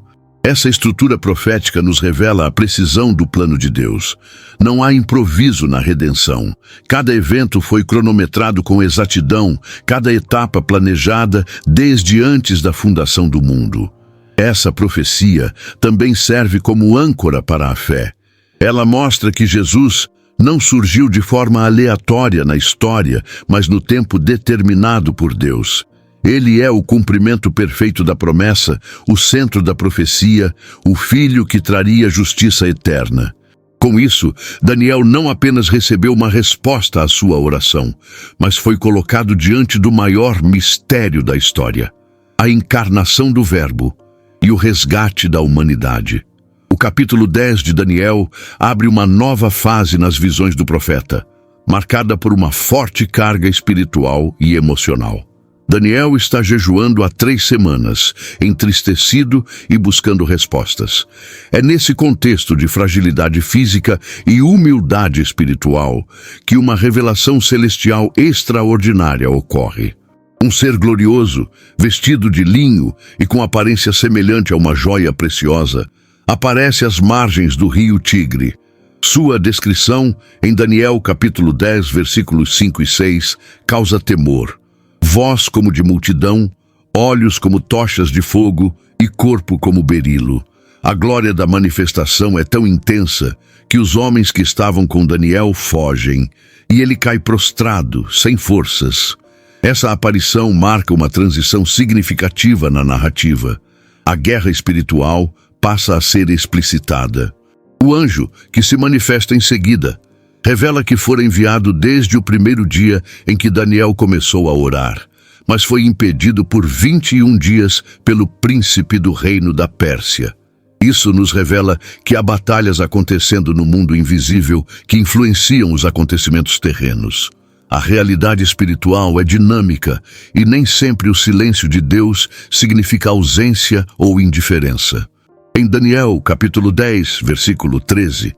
Essa estrutura profética nos revela a precisão do plano de Deus. Não há improviso na redenção. Cada evento foi cronometrado com exatidão, cada etapa planejada desde antes da fundação do mundo. Essa profecia também serve como âncora para a fé. Ela mostra que Jesus não surgiu de forma aleatória na história, mas no tempo determinado por Deus. Ele é o cumprimento perfeito da promessa, o centro da profecia, o Filho que traria justiça eterna. Com isso, Daniel não apenas recebeu uma resposta à sua oração, mas foi colocado diante do maior mistério da história: a encarnação do Verbo e o resgate da humanidade. O capítulo 10 de Daniel abre uma nova fase nas visões do profeta, marcada por uma forte carga espiritual e emocional. Daniel está jejuando há 3 semanas, entristecido e buscando respostas. É nesse contexto de fragilidade física e humildade espiritual que uma revelação celestial extraordinária ocorre. Um ser glorioso, vestido de linho e com aparência semelhante a uma joia preciosa, aparece às margens do rio Tigre. Sua descrição, em Daniel capítulo 10, versículos 5 e 6, causa temor. Voz como de multidão, olhos como tochas de fogo e corpo como berilo. A glória da manifestação é tão intensa que os homens que estavam com Daniel fogem, e ele cai prostrado, sem forças. Essa aparição marca uma transição significativa na narrativa. A guerra espiritual passa a ser explicitada. O anjo, que se manifesta em seguida, revela que fora enviado desde o primeiro dia em que Daniel começou a orar, mas foi impedido por 21 dias pelo príncipe do reino da Pérsia. Isso nos revela que há batalhas acontecendo no mundo invisível que influenciam os acontecimentos terrenos. A realidade espiritual é dinâmica e nem sempre o silêncio de Deus significa ausência ou indiferença. Em Daniel, capítulo 10, versículo 13,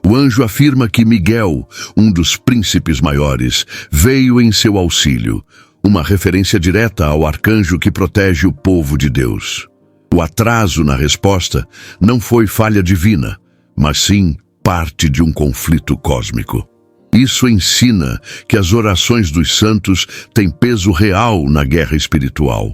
o anjo afirma que Miguel, um dos príncipes maiores, veio em seu auxílio, uma referência direta ao arcanjo que protege o povo de Deus. O atraso na resposta não foi falha divina, mas sim parte de um conflito cósmico. Isso ensina que as orações dos santos têm peso real na guerra espiritual.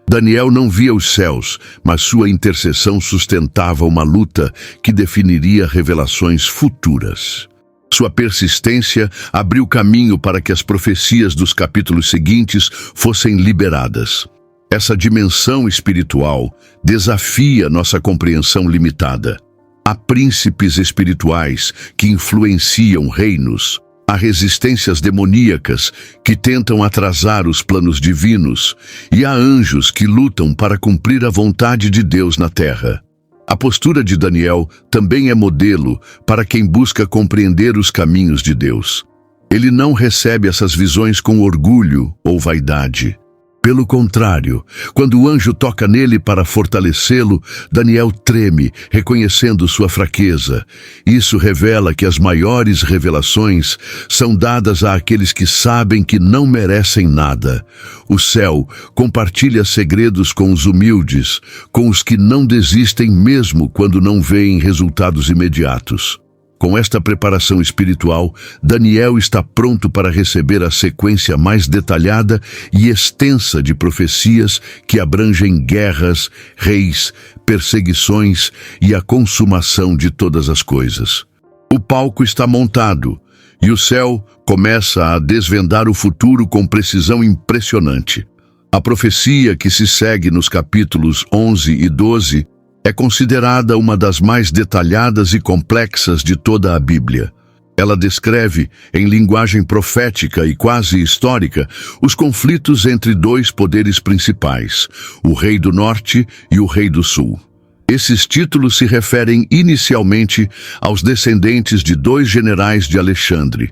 Daniel não via os céus, mas sua intercessão sustentava uma luta que definiria revelações futuras. Sua persistência abriu caminho para que as profecias dos capítulos seguintes fossem liberadas. Essa dimensão espiritual desafia nossa compreensão limitada. Há príncipes espirituais que influenciam reinos. Há resistências demoníacas que tentam atrasar os planos divinos, e há anjos que lutam para cumprir a vontade de Deus na terra. A postura de Daniel também é modelo para quem busca compreender os caminhos de Deus. Ele não recebe essas visões com orgulho ou vaidade. Pelo contrário, quando o anjo toca nele para fortalecê-lo, Daniel treme, reconhecendo sua fraqueza. Isso revela que as maiores revelações são dadas àqueles que sabem que não merecem nada. O céu compartilha segredos com os humildes, com os que não desistem mesmo quando não veem resultados imediatos. Com esta preparação espiritual, Daniel está pronto para receber a sequência mais detalhada e extensa de profecias que abrangem guerras, reis, perseguições e a consumação de todas as coisas. O palco está montado e o céu começa a desvendar o futuro com precisão impressionante. A profecia que se segue nos capítulos 11 e 12 é considerada uma das mais detalhadas e complexas de toda a Bíblia. Ela descreve, em linguagem profética e quase histórica, os conflitos entre 2 poderes principais, o rei do norte e o rei do sul. Esses títulos se referem inicialmente aos descendentes de 2 generais de Alexandre,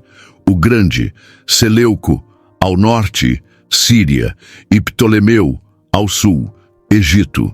o Grande, Seleuco, ao norte, Síria, e Ptolomeu, ao sul, Egito.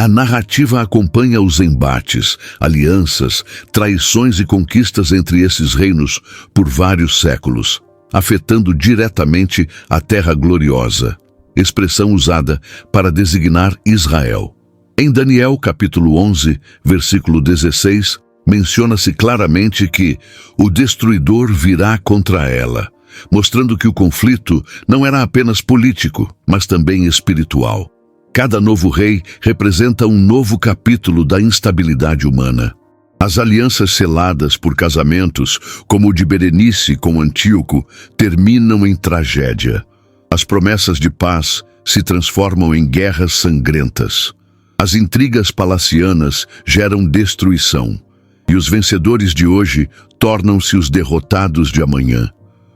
A narrativa acompanha os embates, alianças, traições e conquistas entre esses reinos por vários séculos, afetando diretamente a Terra Gloriosa, expressão usada para designar Israel. Em Daniel capítulo 11, versículo 16, menciona-se claramente que o destruidor virá contra ela, mostrando que o conflito não era apenas político, mas também espiritual. Cada novo rei representa um novo capítulo da instabilidade humana. As alianças seladas por casamentos, como o de Berenice com Antíoco, terminam em tragédia. As promessas de paz se transformam em guerras sangrentas. As intrigas palacianas geram destruição, e os vencedores de hoje tornam-se os derrotados de amanhã.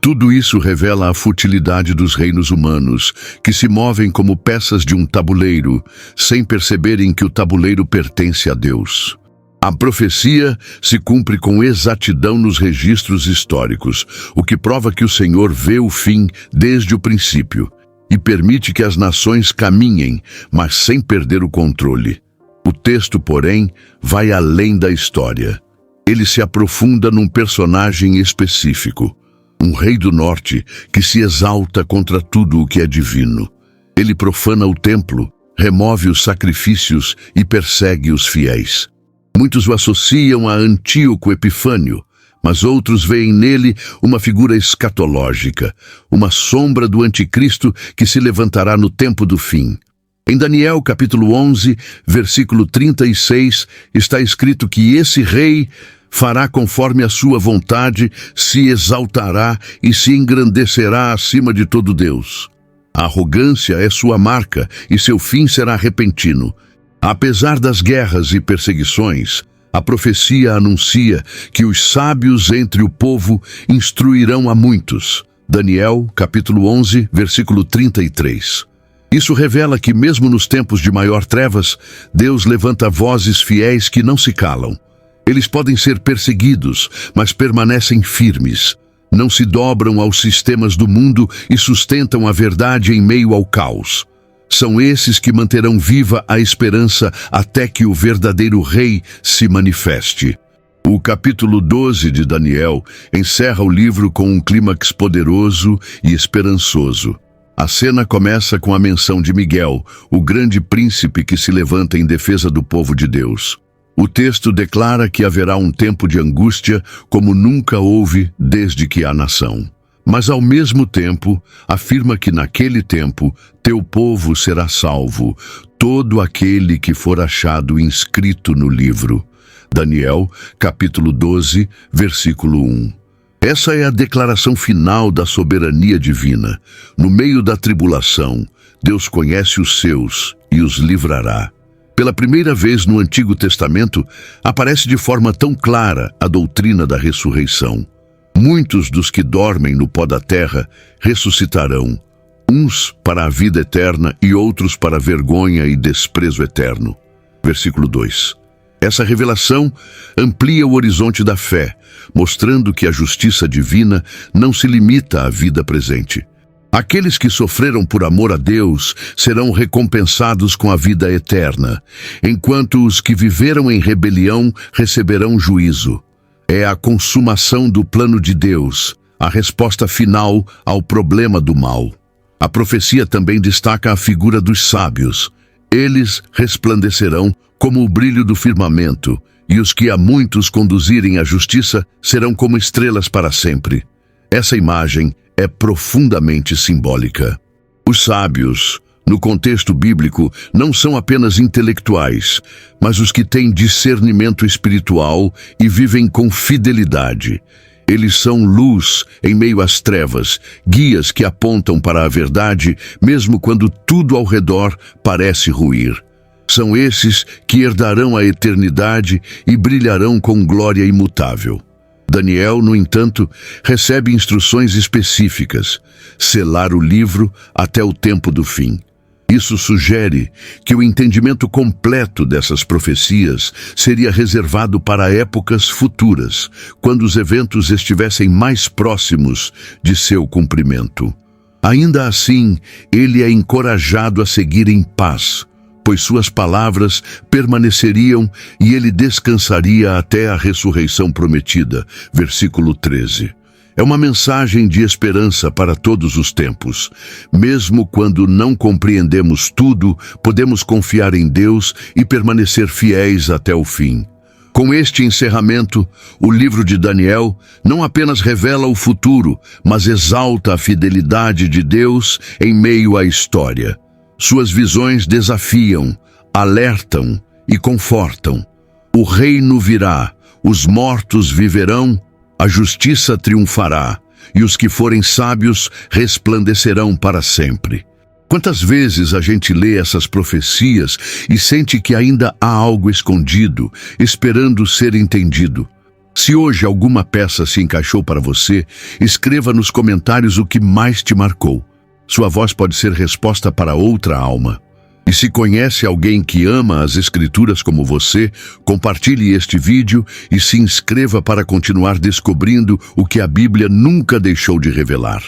Tudo isso revela a futilidade dos reinos humanos, que se movem como peças de um tabuleiro, sem perceberem que o tabuleiro pertence a Deus. A profecia se cumpre com exatidão nos registros históricos, o que prova que o Senhor vê o fim desde o princípio. e permite que as nações caminhem, mas sem perder o controle. O texto, porém, vai além da história. Ele se aprofunda num personagem específico, um rei do norte que se exalta contra tudo o que é divino. Ele profana o templo, remove os sacrifícios e persegue os fiéis. Muitos o associam a Antíoco Epifânio, mas outros veem nele uma figura escatológica, uma sombra do anticristo que se levantará no tempo do fim. Em Daniel capítulo 11, versículo 36, está escrito que esse rei fará conforme a sua vontade, se exaltará e se engrandecerá acima de todo Deus. A arrogância é sua marca e seu fim será repentino. Apesar das guerras e perseguições, a profecia anuncia que os sábios entre o povo instruirão a muitos. Daniel, capítulo 11, versículo 33. Isso revela que mesmo nos tempos de maior trevas, Deus levanta vozes fiéis que não se calam. Eles podem ser perseguidos, mas permanecem firmes. Não se dobram aos sistemas do mundo e sustentam a verdade em meio ao caos. São esses que manterão viva a esperança até que o verdadeiro rei se manifeste. O capítulo 12 de Daniel encerra o livro com um clímax poderoso e esperançoso. A cena começa com a menção de Miguel, o grande príncipe que se levanta em defesa do povo de Deus. O texto declara que haverá um tempo de angústia como nunca houve desde que há nação. Mas ao mesmo tempo, afirma que naquele tempo teu povo será salvo, todo aquele que for achado inscrito no livro. Daniel, capítulo 12, versículo 1. Essa é a declaração final da soberania divina. No meio da tribulação, Deus conhece os seus e os livrará. Pela primeira vez no Antigo Testamento, aparece de forma tão clara a doutrina da ressurreição. Muitos dos que dormem no pó da terra ressuscitarão, uns para a vida eterna e outros para a vergonha e desprezo eterno. Versículo 2. Essa revelação amplia o horizonte da fé, mostrando que a justiça divina não se limita à vida presente. Aqueles que sofreram por amor a Deus serão recompensados com a vida eterna, enquanto os que viveram em rebelião receberão juízo. É a consumação do plano de Deus, a resposta final ao problema do mal. A profecia também destaca a figura dos sábios. Eles resplandecerão como o brilho do firmamento, e os que a muitos conduzirem à justiça serão como estrelas para sempre. Essa imagem é profundamente simbólica. Os sábios, no contexto bíblico, não são apenas intelectuais, mas os que têm discernimento espiritual e vivem com fidelidade. Eles são luz em meio às trevas, guias que apontam para a verdade, mesmo quando tudo ao redor parece ruir. São esses que herdarão a eternidade e brilharão com glória imutável. Daniel, no entanto, recebe instruções específicas: selar o livro até o tempo do fim. Isso sugere que o entendimento completo dessas profecias seria reservado para épocas futuras, quando os eventos estivessem mais próximos de seu cumprimento. Ainda assim, ele é encorajado a seguir em paz, pois suas palavras permaneceriam e ele descansaria até a ressurreição prometida. Versículo 13. É uma mensagem de esperança para todos os tempos. Mesmo quando não compreendemos tudo, podemos confiar em Deus e permanecer fiéis até o fim. Com este encerramento, o livro de Daniel não apenas revela o futuro, mas exalta a fidelidade de Deus em meio à história. Suas visões desafiam, alertam e confortam. O reino virá, os mortos viverão, a justiça triunfará, e os que forem sábios resplandecerão para sempre. Quantas vezes a gente lê essas profecias e sente que ainda há algo escondido, esperando ser entendido? Se hoje alguma peça se encaixou para você, escreva nos comentários o que mais te marcou. Sua voz pode ser resposta para outra alma. E se conhece alguém que ama as Escrituras como você, compartilhe este vídeo e se inscreva para continuar descobrindo o que a Bíblia nunca deixou de revelar.